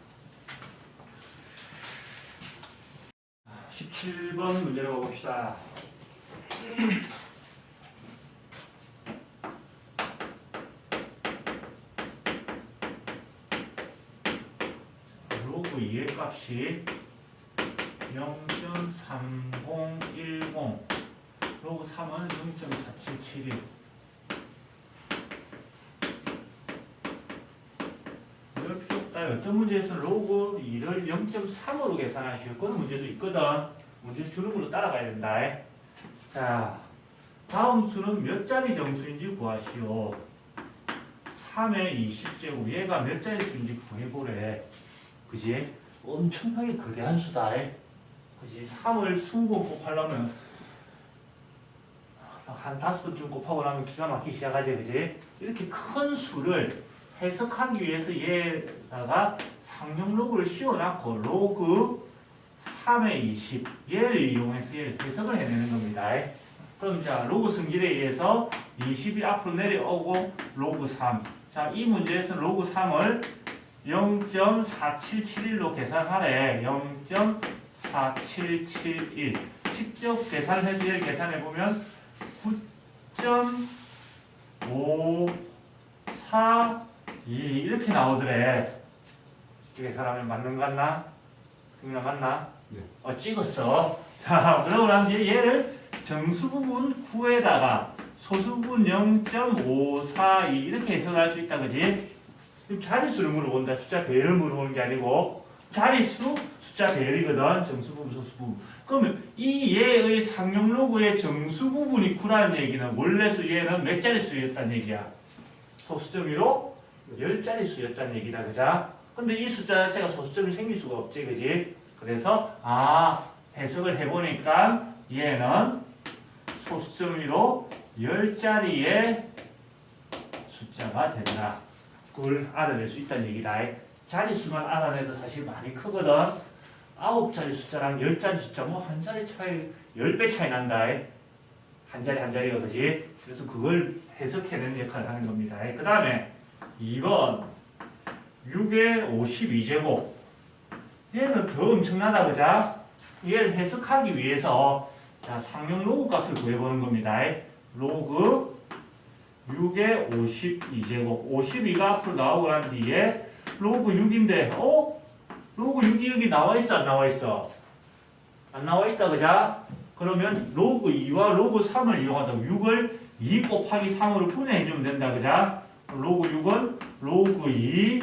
17번 문제로 가봅시다. 로그 2의 값이 0.3010 로그 3은 0.4771 이럴 필요 없다. 어떤 문제에서는 로그 2를 0.3으로 계산하시고 그런 문제도 있거든. 문제 주름으로 따라가야 된다. 자, 다음 수는 몇 자리 정수인지 구하시오. 3의 20제곱 얘가 몇 자리 수인지 구해보래. 그지? 엄청나게 거대한 수다. 그지? 3을 20번 곱하려면 한 5번쯤 곱하고 나면 기가 막히기 시작하지. 그지? 이렇게 큰 수를 해석하기 위해서 얘다가 상용 로그를 씌워놨고 로그 3의 20 얘를 이용해서 얘를 해석을 해내는 겁니다. 그럼 자 로그 성질에 의해서 20이 앞으로 내려오고 로그 3 자, 이 문제에서 로그 3을 0.4771로 계산하래. 0.4771 직접 계산을 해서 얘를 계산해보면 9.542 이렇게 나오더래. 쉽게 계산하면 맞는 거 같나? 승민아 맞나? 네. 찍었어. 자, 그러고 난 뒤에 얘를 정수 부분 9에다가 소수 부분 0.542 이렇게 해석할 수 있다, 그지? 지금 자릿수를 물어본다. 숫자 배열을 물어보는 게 아니고 자릿수, 숫자 배열이거든. 정수 부분, 소수 부분. 그러면 이 얘의 상용 로그의 정수 부분이 9라는 얘기는 원래 수 얘는 몇 자릿수였다는 얘기야? 소수점으로 10자릿수였다는 얘기다, 그자? 근데 이 숫자 자체가 소수점이 생길 수가 없지, 그지? 그래서 해석을 해보니까 얘는 소수점으로 10자리의 숫자가 된다. 그걸 알아낼 수 있다는 얘기다. 자릿수만 알아내도 사실 많이 크거든. 9자리 숫자랑 10자리 숫자 뭐 한 자리 차이 10배 차이 난다. 한 자리 한 자리가, 그지? 그래서 그걸 해석해내는 역할을 하는 겁니다. 그 다음에 2번 6의 52제곱 얘는 더 엄청나다, 그자? 얘를 해석하기 위해서 자, 상용 로그 값을 구해보는 겁니다. 로그 6의 52제곱 52가 앞으로 나오고 난 뒤에 로그 6인데 로그 6이 여기 나와있어 안 나와있어? 안 나와있다, 그자? 그러면 로그 2와 로그 3을 이용하다 6을 2 곱하기 3으로 분해해주면 된다, 그자? 로그 6은 로그 2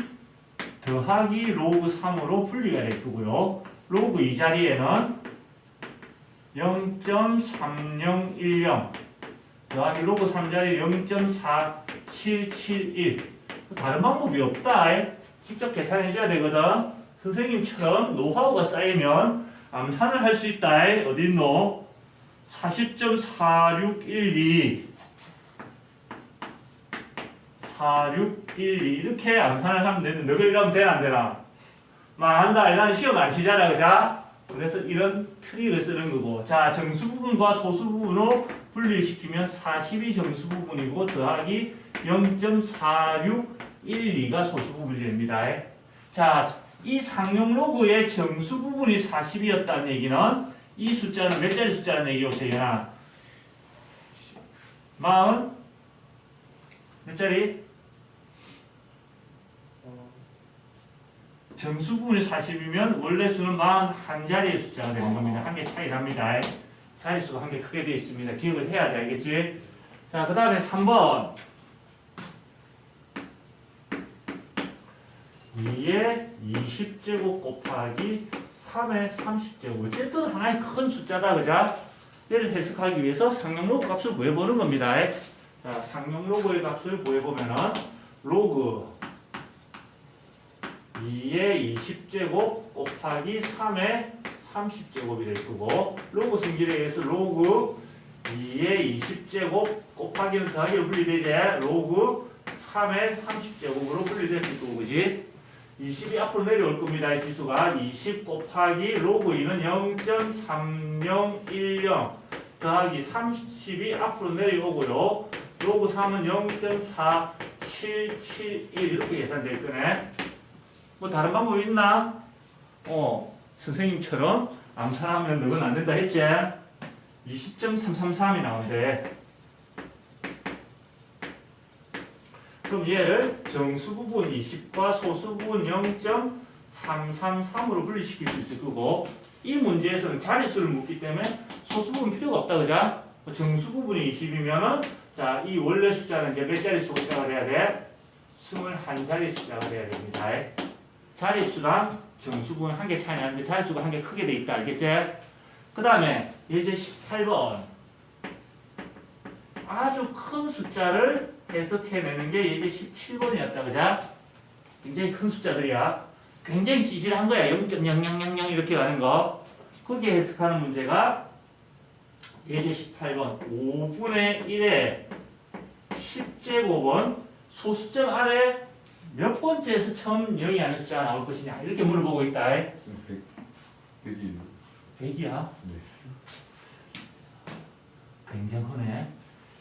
더하기 로그 3으로 분리가 될 거고요. 로그 2 자리에는 0.3010 더하기 로그 3 자리 0.4771 다른 방법이 없다. 직접 계산해 줘야 되거든. 선생님처럼 노하우가 쌓이면 암산을 할 수 있다. 어디 있노? 40.4612 4612 이렇게 암산을 하면 되는데 너가 이러면 되나 안 되나? 망한다. 일단 시험 안 치잖아, 그자? 그래서 이런 트릭을 쓰는 거고. 자, 정수 부분과 소수 부분으로 분리시키면 40이 정수 부분이고 더하기 0.4612가 소수 부분이 됩니다. 자, 이 상용 로그의 정수 부분이 40이었다는 얘기는 이 숫자는 몇 자리 숫자라는 얘기요, 세연아? 40 몇 자리? 정수 부분이 40이면 원래 수는 41자리의 숫자가 되는 겁니다. 한 개 차이 납니다. 자릿수가 한 개 크게 되어 있습니다. 기억을 해야 돼, 알겠지? 자, 그 다음에 3번 2의 20제곱 곱하기 3의 30제곱 어쨌든 하나의 큰 숫자다, 그자? 얘를 해석하기 위해서 상용 로그 값을 구해보는 겁니다. 자, 상용 로그의 값을 구해보면은 로그 2의 20제곱 곱하기 3의 30제곱이 될 거고 로그 승질에 의해서 로그 2의 20제곱 곱하기는 더하기로 분리되지 로그 3의 30제곱으로 분리됐을 거고 그지? 20이 앞으로 내려올 겁니다. 이 지수가 20 곱하기 로그 2는 0.3010 더하기 30이 앞으로 내려오고요. 로그 3은 0.4771 이렇게 계산될 거네. 뭐 다른 방법 있나? 선생님처럼 암산하면 너는 안 된다 했지? 20.333이 나온대. 그럼 얘를 정수 부분 20과 소수 부분 0.333으로 분리시킬 수 있을 거고 이 문제에서는 자릿수를 묻기 때문에 소수 부분 필요가 없다 그죠? 정수 부분이 20이면은 자, 이 원래 숫자는 이제 몇 자리 숫자가 돼야 돼? 21자리 숫자가 돼야 됩니다. 자릿수랑 정수분 한 개 차이 나는데 자릿수가 한 개 크게 돼 있다. 알겠지? 그 다음에 예제 18번 아주 큰 숫자를 해석해내는 게 예제 17번이었다. 그죠? 굉장히 큰 숫자들이야. 굉장히 찌질한 거야. 0.0000 이렇게 가는 거. 거기에 해석하는 문제가 예제 18번 5분의 1의 10제곱은 소수점 아래 몇 번째에서 처음 0이 아닌 숫자가 나올 것이냐 이렇게 물어보고 있다. 100이 100이야? 네. 굉장히 크네.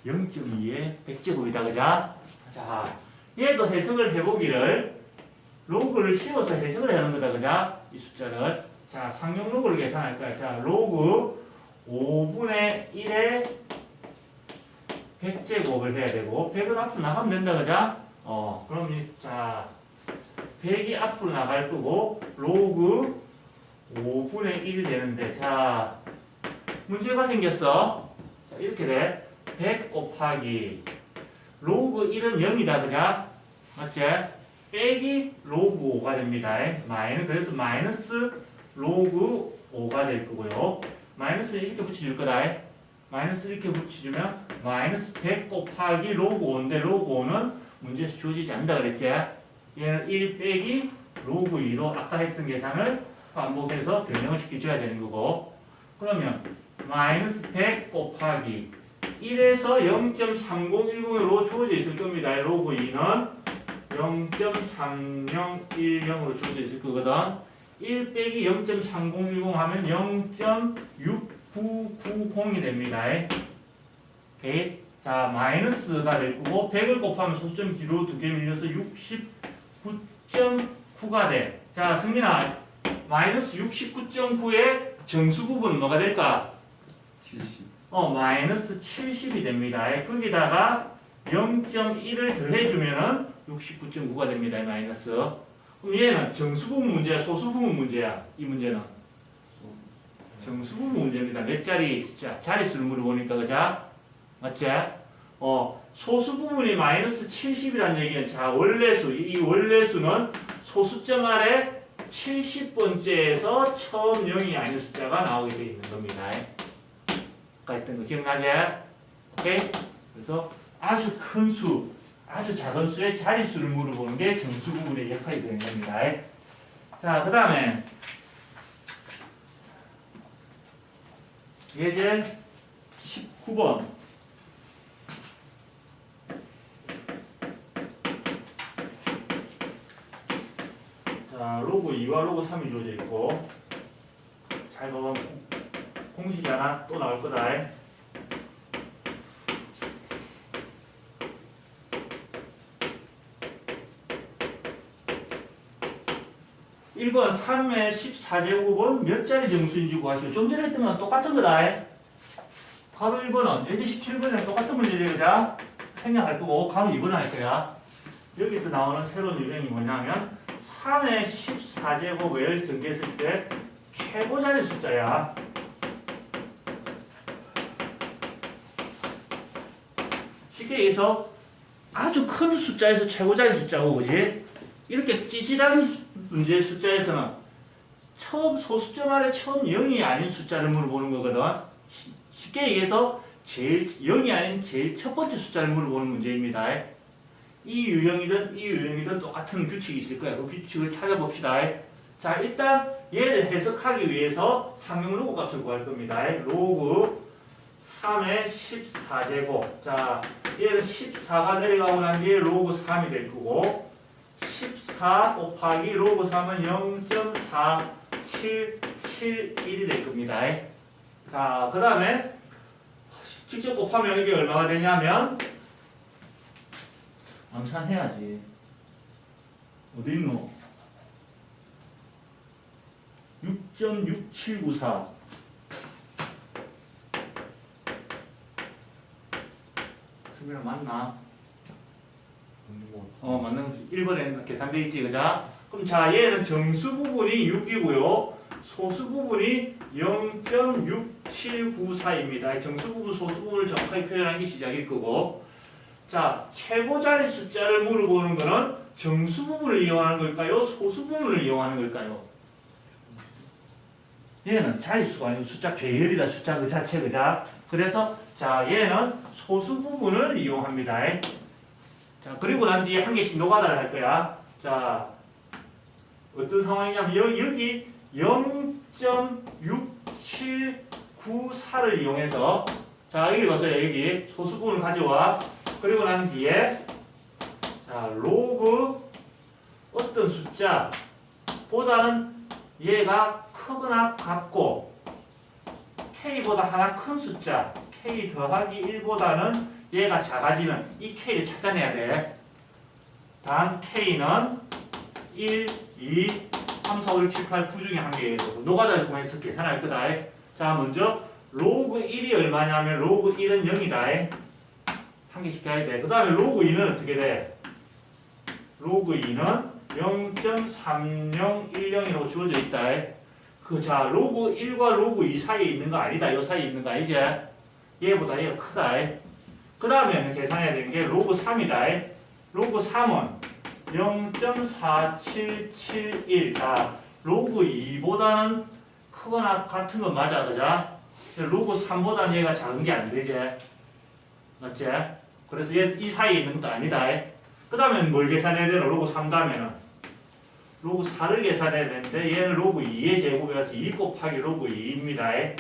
0.2에 100제곱이다. 그자? 자, 얘도 해석을 해보기를 로그를 씌워서 해석을 해놓은 거다. 그자? 이 숫자를. 자, 상용 로그를 계산할 거야. 자, 로그 5분의 1에 100제곱을 해야 되고 100은 앞으로 나가면 된다. 그자? 그럼 자 100이 앞으로 나갈 거고 로그 5분의 1이 되는데 자 문제가 생겼어. 자 이렇게 돼. 100 곱하기 로그 1은 0이다. 그자? 맞지? 빼기 로그 5가 됩니다. 그래서 마이너스 로그 5가 될 거고요. 마이너스 이렇게 붙여줄 거다. 마이너스 이렇게 붙여주면 마이너스 100 곱하기 로그 5인데 로그 5는 문제에서 주어지지 않는다 그랬지? 얘는 1 빼기 로그 2로 아까 했던 계산을 반복해서 변형을 시켜줘야 되는 거고 그러면 마이너스 100 곱하기 1에서 0.3010으로 주어져 있을 겁니다. 로그 2는 0.3010으로 주어져 있을 거거든. 1 빼기 0.3010 하면 0.6990이 됩니다. 오케이? 자, 마이너스가 될 거고 100을 곱하면 소수점 뒤로 2개 밀려서 69.9가 돼. 자, 승민아 마이너스 69.9의 정수 부분은 뭐가 될까? 70. 마이너스 70이 됩니다. 거기다가 0.1을 더해주면은 69.9가 됩니다. 마이너스. 그럼 얘는 정수 부분 문제야, 소수 부분 문제야? 이 문제는 정수 부분 문제입니다. 몇 자리 숫자, 자릿수를 물어보니까 그자? 맞지? 소수 부분이 마이너스 70이라는 얘기는 자 원래수, 이 원래수는 소수점 아래 70번째에서 처음 0이 아닌 숫자가 나오게 되어 있는 겁니다. 아까 했던 거 기억나지? 오케이? 그래서 아주 큰 수, 아주 작은 수의 자릿수를 물어보는 게 정수 부분의 역할이 되는 겁니다. 자, 그 다음에 예제 19번 자, 로그 2와 로그 3이 주어져 있고 잘 보면 공식이 하나 또 나올 거다. 1번 3의 14제곱은 몇 자리 정수인지 구하시오. 좀 전에 했던 거랑 똑같은 거다. 바로 1번은 예제 17번이랑 똑같은 문제죠. 생략할 거고 바로 2번을 할 거야. 여기서 나오는 새로운 유형이 뭐냐면 3의 14제곱을 전개했을 때 최고 자리 숫자야. 쉽게 얘기해서 아주 큰 숫자에서 최고 자리 숫자고 그지? 이렇게 찌질한 문제의 숫자에서는 처음 소수점 아래 처음 0이 아닌 숫자를 물어보는 거거든. 쉽게 얘기해서 제일 0이 아닌 제일 첫 번째 숫자를 물어보는 문제입니다. 이 유형이든 이 유형이든 똑같은 규칙이 있을 거야. 그 규칙을 찾아봅시다. 자, 일단 얘를 해석하기 위해서 상용 로그 값을 구할 겁니다. 로그 3의 14제곱. 자, 얘는 14가 내려가고 난 뒤에 로그 3이 될 거고 14 곱하기 로그 3은 0.4771이 될 겁니다. 자, 그 다음에 직접 곱하면 이게 얼마가 되냐면 암산해야지. 어디 있노? 6.6794. 승민아 맞나? 맞는 거지. 1번에 계산돼 있지, 그자? 그럼 자, 얘는 정수 부분이 6이고요. 소수 부분이 0.6794입니다. 정수 부분, 소수 부분을 정확하게 표현하는 게 시작일 거고. 자, 최고 자리 숫자를 물어보는 거는 정수 부분을 이용하는 걸까요? 소수 부분을 이용하는 걸까요? 얘는 자릿수가 아니고 숫자 배열이다. 숫자 그 자체, 그자? 그래서 자, 얘는 소수 부분을 이용합니다. 자, 그리고 난 뒤에 한 개씩 노가다를 할 거야. 자, 어떤 상황이냐면 여기 0.6794를 이용해서 자, 여기 보세요. 여기 소수 부분을 가져와. 그리고 난 뒤에 자, 로그 어떤 숫자 보다는 얘가 크거나 같고 K보다 하나 큰 숫자 K 더하기 1보다는 얘가 작아지는 이 K를 찾아내야 돼. 단 K는 1, 2, 3, 4, 5, 6, 7, 8, 9 중에 한 개예요. 노가다를 통해서 계산할 거다. 자, 먼저 로그 1이 얼마냐면 로그 1은 0이다. 한 개씩 해야 돼. 그 다음에 로그 2는 어떻게 돼? 로그 2는 0.3010이라고 주어져 있다. 자, 로그 1과 로그 2 사이에 있는 거 아니다. 이 사이에 있는 거 아니지? 얘보다 얘가 크다. 그 다음에 계산해야 되는 게 로그 3이다. 로그 3은 0.4771. 자, 로그 2보다는 크거나 같은 건 맞아, 그자? 로그 3보다는 얘가 작은 게 안 되지? 맞지? 그래서 얘 이 사이에 있는 것도 아니다. 그 다음에 뭘 계산해야 되나? 로그 3 다음에는 로그 4를 계산해야 되는데 얘는 로그 2의 제곱이라서 2 곱하기 로그 2입니다.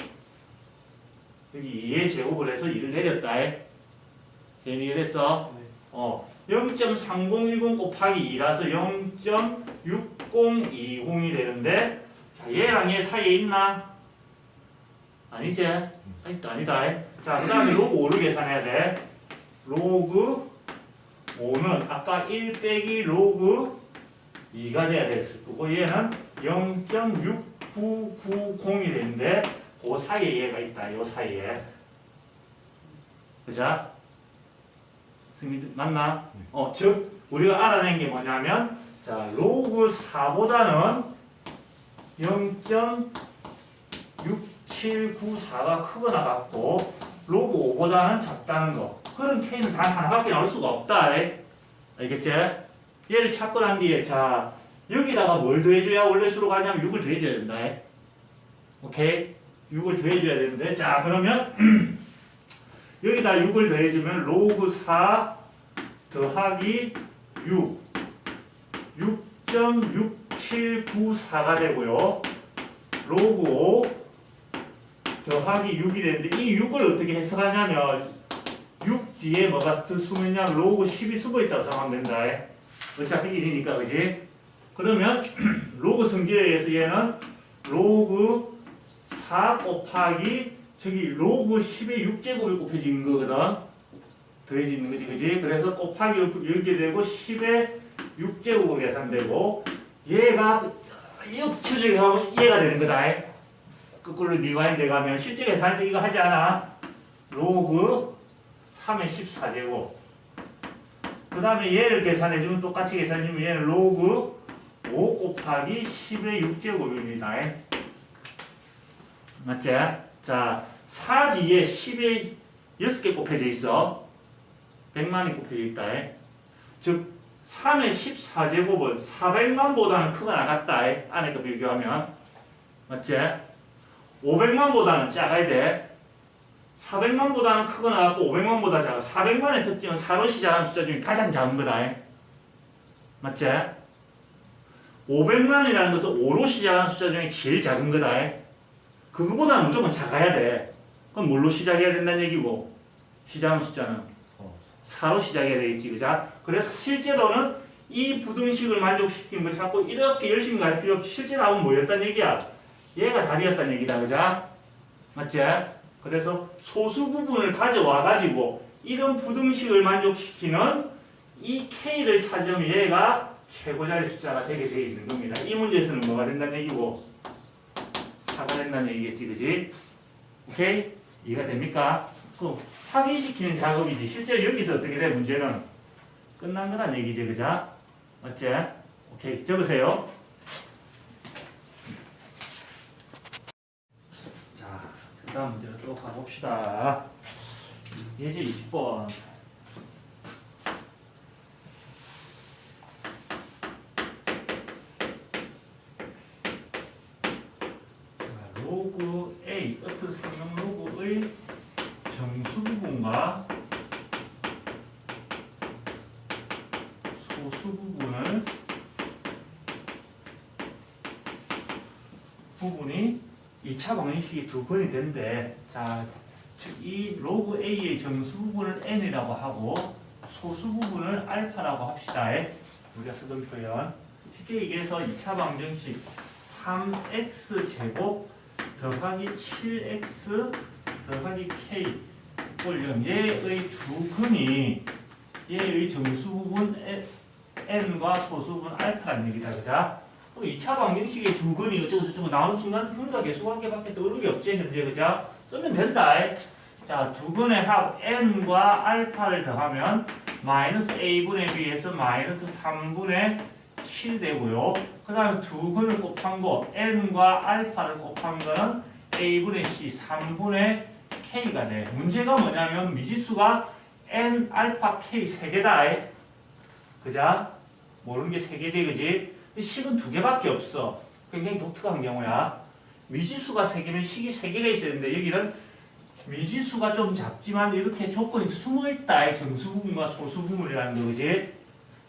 여기 2의 제곱을 해서 2를 내렸다. 이해됐어? 0.3010 곱하기 2라서 0.6020이 되는데 자, 얘랑 얘 사이에 있나? 아니지? 아니다. 자, 그 다음에 로그 5를 계산해야 돼. 로그 5는 아까 1 빼기 로그 2가 돼야 됐을 거고 얘는 0.6990이 되는데 그 사이에 얘가 있다. 요 사이에. 그죠? 승민 맞나? 즉 우리가 알아낸 게 뭐냐면 자, 로그 4보다는 0.6794가 크거나 같고 로그 5보다는 작다는 거. 그런 K는 단 하나밖에 나올 수가 없다. 알겠지? 얘를 찾고 난 뒤에 자, 여기다가 뭘 더해줘야 원래 수로 가냐면 6을 더해줘야 된다. 오케이? 6을 더해줘야 되는데 자, 그러면 여기다 6을 더해주면 로그 4 더하기 6 6.6794가 되고요. 로그 5 더하기 6이 되는데 이 6을 어떻게 해석하냐면 6 뒤에 뭐가 숨어있냐면 로그 10이 숨어있다고 생각하면 된다. 어차피 1이니까 그지? 그러면 로그 성질에 의해서 얘는 로그 4 곱하기 저기 로그 10의 6제곱이 곱해지는 거거든. 더해지는 거지, 그지? 그래서 곱하기 이렇게 되고 10의 6제곱으로 계산되고 얘가 역추적이 하면 얘가 되는 거다. 거꾸로 리와인드 가면 실제 계산할 때 이거 하지 않아? 로그 3의 14제곱. 그 다음에 얘를 계산해주면 똑같이 계산해주면 얘는 로그 5 곱하기 10의 6제곱입니다. 맞지? 자, 4 뒤에 10의 6개 곱해져 있어. 100만이 곱해져 있다. 즉 3의 14제곱은 400만보다는 크거나 같다. 안에 거 비교하면. 맞지? 500만보다는 작아야 돼. 400만보다는 크거나 같고 500만보다 작아. 400만의 특징은 4로 시작하는 숫자 중에 가장 작은 거다. 맞지? 500만이라는 것은 5로 시작하는 숫자 중에 제일 작은 거다. 그거보다는 무조건 작아야 돼. 그럼 뭘로 시작해야 된다는 얘기고, 시작하는 숫자는 4로 시작해야 되겠지, 그자? 그래서 실제로는 이 부등식을 만족시키는 걸 자꾸 이렇게 열심히 갈 필요 없이 실제 답은 뭐였단 얘기야? 얘가 답이었단 얘기다, 그자? 맞지? 그래서 소수 부분을 가져와 가지고 이런 부등식을 만족시키는 이 K를 찾으면 얘가 최고자리 숫자가 되게 돼 있는 겁니다. 이 문제에서는 뭐가 된다는 얘기고 4가 된다는 얘기겠지, 그지? 오케이? 이해가 됩니까? 그 확인시키는 작업이지. 실제로 여기서 어떻게 돼? 문제는 끝난 거란 얘기지, 그자? 맞지? 오케이, 적으세요. 자, 그 다음 문제로 또 가봅시다. 예제 20번. 로그 A, 어떤 상용 로그의 정수 부분과 소수 부분이 2차 방정식이 두 번이 된대. 자, 즉 이 로그 A의 정수 부분을 n이라고 하고 소수 부분을 알파라고 합시다. 우리가 쓰던 표현. 쉽게 얘기해서 2차 방정식 3x 제곱 더하기 7x 더하기 k 꼴령 얘의 두 근이 얘의 정수 부분 n과 소수 부분 알파라는 얘기다, 그자? 또 2차 방정식의 두 근이 어쩌고저쩌고 나오는 순간 근과 계수관계밖에 떠오르는 게 없지, 현재, 그자? 쓰면 된다. 자, 두 근의 합 n과 알파를 더하면 마이너스 a분의 b에서 마이너스 3분의 7 되고요. 그 다음에 두 근을 곱한 거 n과 알파를 곱한 거는 a분의 c 3분의 k가 돼. 문제가 뭐냐면 미지수가 n, 알파, k 세 개다. 그자? 모르는 게 세 개지, 그지? 식은 두 개밖에 없어. 굉장히 독특한 경우야. 미지수가 세 개면 식이 세 개가 있어야 되는데 여기는 미지수가 좀 작지만 이렇게 조건이 숨어있다. 정수 부분과 소수 부분이라는 거, 그지?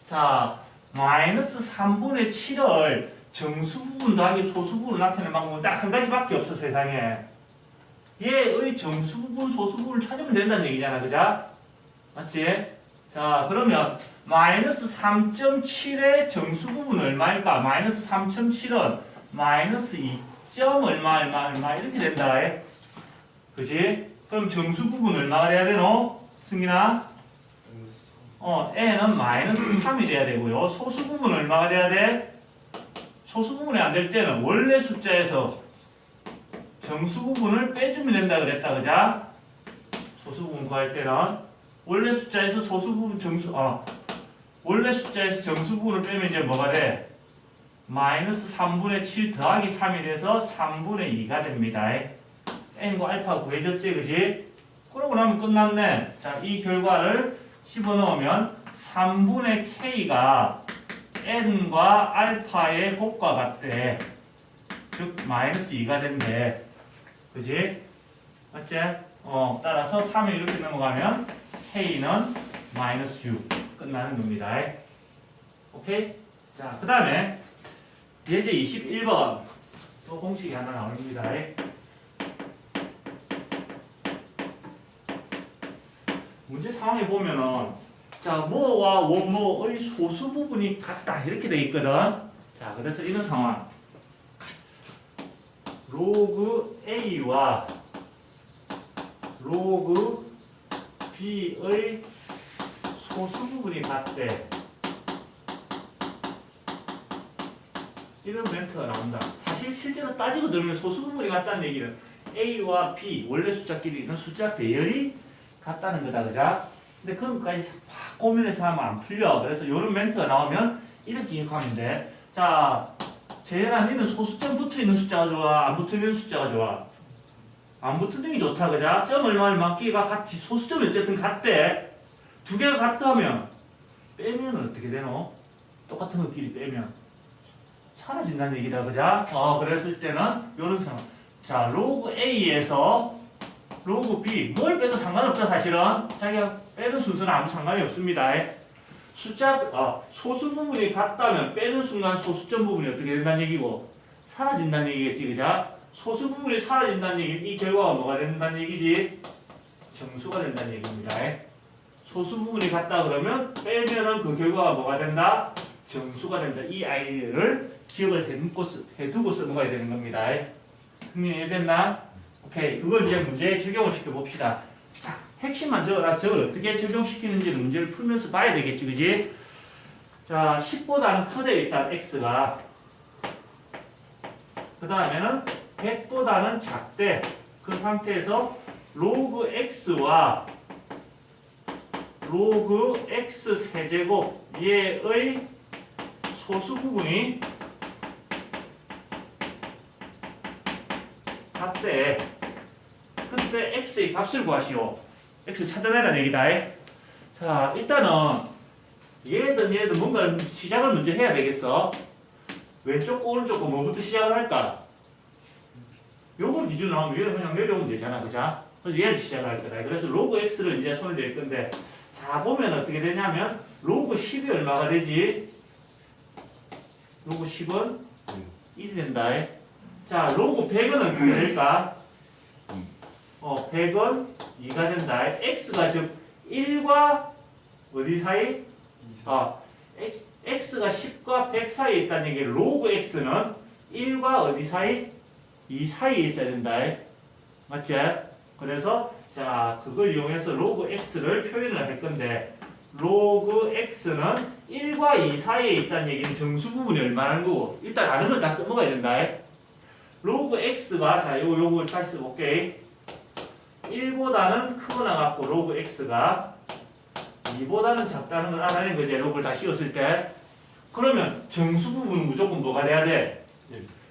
자, 마이너스 3분의 7을 정수 부분 더하기 소수 부분을 나타내는 방법은 딱 한 가지밖에 없어, 세상에. 얘의 정수 부분, 소수 부분을 찾으면 된다는 얘기잖아, 그자? 맞지? 자, 그러면 마이너스 3.7의 정수 부분은 얼마일까? 마이너스 3.7은 마이너스 2점 얼마 이렇게 된다. 그지? 그럼 정수 부분 얼마가 돼야 되노? 승민아? n은 마이너스 3이 돼야 되고요. 소수 부분 얼마가 돼야 돼? 소수 부분이 안 될 때는 원래 숫자에서 정수 부분을 빼주면 된다 그랬다, 그자? 소수 부분 구할 때는 원래 숫자에서 소수 부분 원래 숫자에서 정수 부분을 빼면 이제 뭐가 돼? 마이너스 3분의 7 더하기 3이 돼서 3분의 2가 됩니다. n과 알파 구해줬지, 그지? 그러고 나면 끝났네. 자, 이 결과를 집어넣으면 3분의 k가 n과 알파의 곱과 같대. 즉 마이너스 2가 된대. 그지? 맞지? 따라서 3을 이렇게 넘어가면 k는 마이너스 6 끝나는 겁니다. 오케이? 자, 그 다음에 예제 21번 또 공식이 하나 나옵니다. 문제 상황에 보면은 자, 뭐와 뭐의 소수 부분이 같다 이렇게 돼 있거든. 자, 그래서 이런 상황 로그 A와 로그 B의 소수 부분이 같대. 이런 멘트가 나온다. 사실 실제로 따지고 들으면 소수 부분이 같다는 얘기는 A와 B 원래 숫자끼리 있는 숫자 배열이 같다는 거다, 그자? 근데 그런 것까지 막 고민해서 하면 안 풀려. 그래서 이런 멘트가 나오면 이렇게 기억하면 돼. 자, 재현아, 니는 소수점 붙어 있는 숫자가 좋아? 안 붙어 있는 숫자가 좋아? 안 붙은 게 좋다, 그자? 점 얼마 끼가 같이 소수점이 어쨌든 같대. 두 개가 같다면 빼면 어떻게 되노? 똑같은 것끼리 빼면 사라진다는 얘기다, 그자? 그랬을 때는 이런 상황. 자, 로그 A에서 로그 B 뭘 빼도 상관없다, 사실은. 자기가 빼는 순서는 아무 상관이 없습니다. 소수 부분이 같다면 빼는 순간 소수점 부분이 어떻게 된다는 얘기고 사라진다는 얘기겠지, 그자? 소수 부분이 사라진다는 얘기, 이 결과가 뭐가 된다는 얘기지? 정수가 된다는 얘기입니다. 소수 부분이 같다 그러면 빼면은 그 결과가 뭐가 된다? 정수가 된다. 이 아이디어를 기억을 해두고 써먹어야 되는 겁니다. 이해됐나? 오케이. 그걸 이제 문제에 적용을 시켜봅시다. 자, 핵심만 적어라. 저걸 어떻게 적용시키는지 문제를 풀면서 봐야 되겠지, 그지? 자, 10보다는 크대 일단 x가. 그 다음에는 100보다는 작대. 그 상태에서 로그 x와 로그 x 세제곱 얘의 소수 부분이 같대. 그때 x의 값을 구하시오. x 찾아내라는 얘기다. 자, 일단은 얘든 뭔가 시작을 먼저 해야 되겠어. 왼쪽 거 오른쪽 거 뭐부터 시작을 할까? 요걸 기준으로 하면 얘는 그냥 내려오면 되잖아, 그자? 그래서 얘를 시작을 할 거다. 그래서 로그 x를 이제 손을 댈 건데, 자, 보면 어떻게 되냐면 로그 10이 얼마가 되지? 로그 10은 1이 된다. 자, 로그 100은 어떻게 될까? 100은 2가 된다. x가 즉 1과 어디 사이? x가 10과 100 사이에 있다는 얘기. 로그 x는 1과 어디 사이? 2 사이에 있어야 된다. 맞지? 그래서 자, 그걸 이용해서 로그 x를 표현을 할 건데, 로그 x는 1과 2 사이에 있다는 얘기는 정수 부분이 얼마라는 거고, 일단 아는 걸 다 써먹어야 된다. 로그 x가, 자, 요걸 다시 써볼게. 1보다는 크거나 같고, 로그 x가 2보다는 작다는 걸 알아낸 거지, 로그를 다 씌웠을 때. 그러면 정수 부분은 무조건 뭐가 돼야 돼?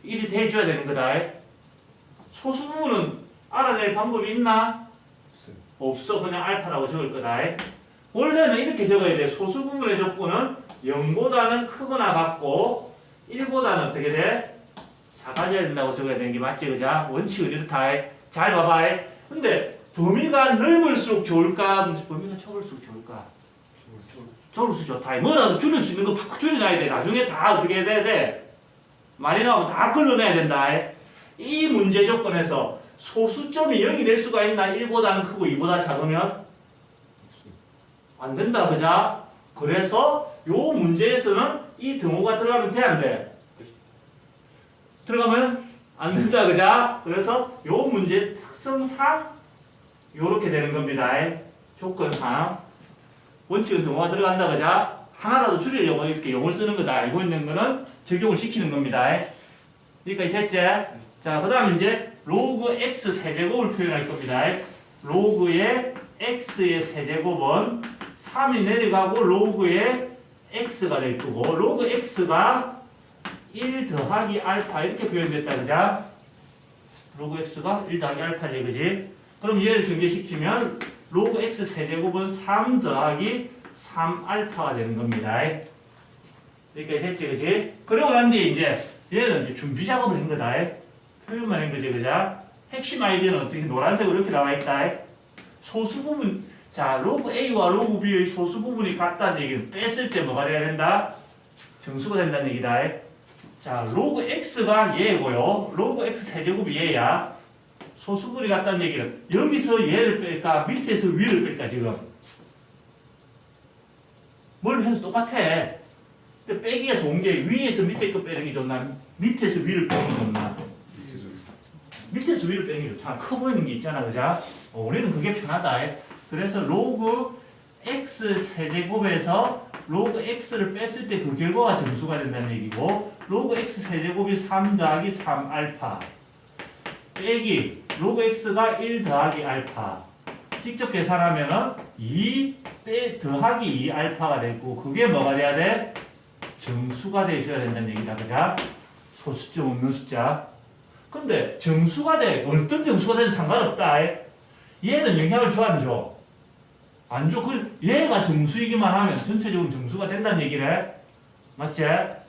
1이 돼줘야 되는 거다. 소수 부분은 알아낼 방법이 있나? 없어. 그냥 알파라고 적을 거다. 원래는 이렇게 적어야 돼. 소수 부분의 조건은 0보다는 크거나 같고 1보다는 어떻게 돼? 작아져야 된다고 적어야 되는 게 맞지, 그자? 원칙은 이렇다. 잘 봐봐. 근데 범위가 넓을수록 좋을까? 범위가 좁을수록 좋을까? 좁을수록 좋다. 뭐라도 줄일 수 있는 거 팍팍 줄여놔야 돼. 나중에 다 어떻게 해야 돼? 많이 나오면 다 걸러내야 된다. 이 문제 조건에서 소수점이 0이 될 수가 있나? 1보다는 크고 2보다 작으면? 안 된다, 그자? 그래서 요 문제에서는 이 등호가 들어가면 돼, 안 돼? 들어가면 안 된다, 그자? 그래서 요 문제 특성상 요렇게 되는 겁니다. 조건상. 원칙은 등호가 들어간다, 그자? 하나라도 줄이려고 이렇게 용을 쓰는 거다. 알고 있는 거는 적용을 시키는 겁니다. 여기까지 됐지? 자, 그 다음에 이제 로그 x 세제곱을 표현할 겁니다. 로그의 x의 세제곱은 3이 내려가고 로그의 x가 될 거고, 로그 x가 1 더하기 알파 이렇게 표현됐다, 그자? 로그 x가 1 더하기 알파지, 그지? 그럼 얘를 전개시키면 로그 x 세제곱은 3 더하기 3알파가 되는 겁니다. 여기까지 됐지, 그지? 그러고 난 뒤에 이제 얘는 이제 준비 작업을 한 거다. 표현만 한 거지, 그자? 핵심 아이디어는 어떻게 노란색으로 이렇게 나와 있다. 소수 부분, 자, 로그 A와 로그 B의 소수 부분이 같다는 얘기는 뺐을 때 뭐가 돼야 된다? 정수가 된다는 얘기다. 자, 로그 X가 얘고요. 로그 X 세제곱이 얘야. 소수 부분이 같다는 얘기는 여기서 얘를 뺄까? 밑에서 위를 뺄까, 지금? 뭘 해도 똑같아. 근데 빼기가 좋은 게 위에서 밑에 거 빼는 게 좋나? 밑에서 위를 빼는 게 좋나? 밑에서 위를 빼는 게 좋잖아. 커 보이는 게 있잖아, 그자? 우리는 그게 편하다. 그래서 로그 x 세제곱에서 로그 x를 뺐을 때 그 결과가 정수가 된다는 얘기고, 로그 x 세제곱이 3 더하기 3알파 빼기 로그 x가 1 더하기 알파 직접 계산하면은 2 더하기 2알파가 되고, 그게 뭐가 돼야 돼? 정수가 돼줘야 된다는 얘기다, 그자? 소수점 없는 숫자. 근데 정수가 돼. 어떤 정수가 돼도 상관없다. 얘는 영향을 줘, 안 줘? 안 줘. 얘가 정수이기만 하면 전체적으로 정수가 된다는 얘기래. 맞지?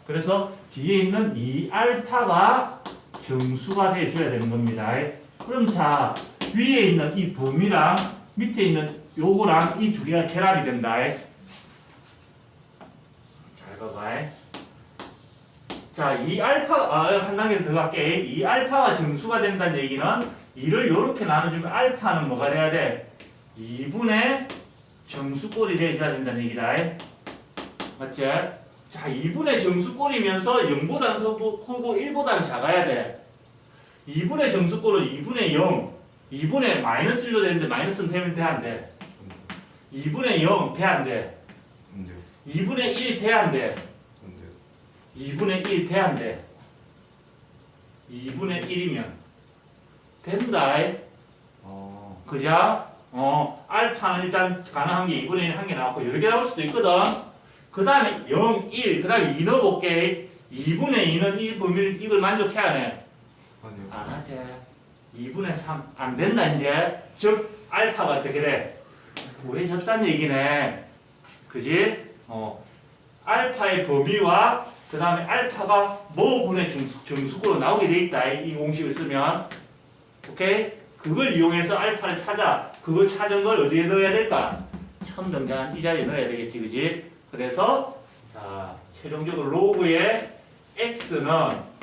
그래서 뒤에 있는 2알파가 정수가 돼줘야 되는 겁니다. 그럼 자, 위에 있는 이 범위랑 밑에 있는 요거랑 이 두 개가 결합이 된다. 잘 봐봐. 자, 이 알파, 한 단계 더 갈게. 이 알파가 정수가 된다는 얘기는 이를 이렇게 나눠주면 알파는 뭐가 돼야 돼? 2분의 정수꼴이 돼야 된다는 얘기다. 맞지? 자, 2분의 정수꼴이면서 0보다는 크고 1보다는 작아야 돼. 2분의 정수꼴은 2분의 0, 2분의 마이너스 1로 되는데 마이너스는 되면 돼, 안 돼? 2분의 0 돼, 안 돼? 안 돼요. 2분의 1 돼, 안 돼? 안 돼요. 2분의 1 돼, 안 돼? 2분의 1이면 된다. 아, 그죠? 알파는 일단 가능한 게 2분의 1 한 개 나왔고 여러 개 나올 수도 있거든. 그 다음에 0, 1, 그 다음에 2 넣어볼게. 2분의 2는 이 범위를 이걸 만족해야 하네. 아니요. 안 하지. 2분의 3 안 된다 이제. 즉 알파가 어떻게 돼? 구해졌다는 얘기네. 그지? 알파의 범위와 그 다음에 알파가 뭐분의 정수꼴로 나오게 돼 있다. 이 공식을 쓰면. 오케이? 그걸 이용해서 알파를 찾아. 그걸 찾은 걸 어디에 넣어야 될까? 처음 등장한 이 자리에 넣어야 되겠지. 그지? 그래서 자 최종적으로 로그의 x는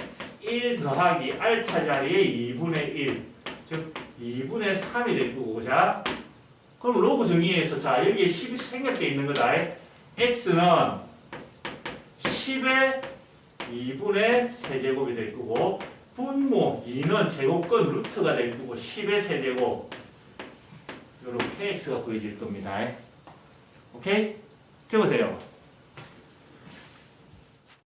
1 더하기 알파 자리에 2분의 1. 즉 2분의 3이 될 거고. 자 그럼 로그 정의에서 자 여기에 10이 생략되어 있는 거다. x는 10의 2분의 세제곱이 될 거고 분모 2는 제곱권 루트가 될 거고 10의 세제곱 이렇게 x가 구해질 겁니다. 오케이? 적으세요.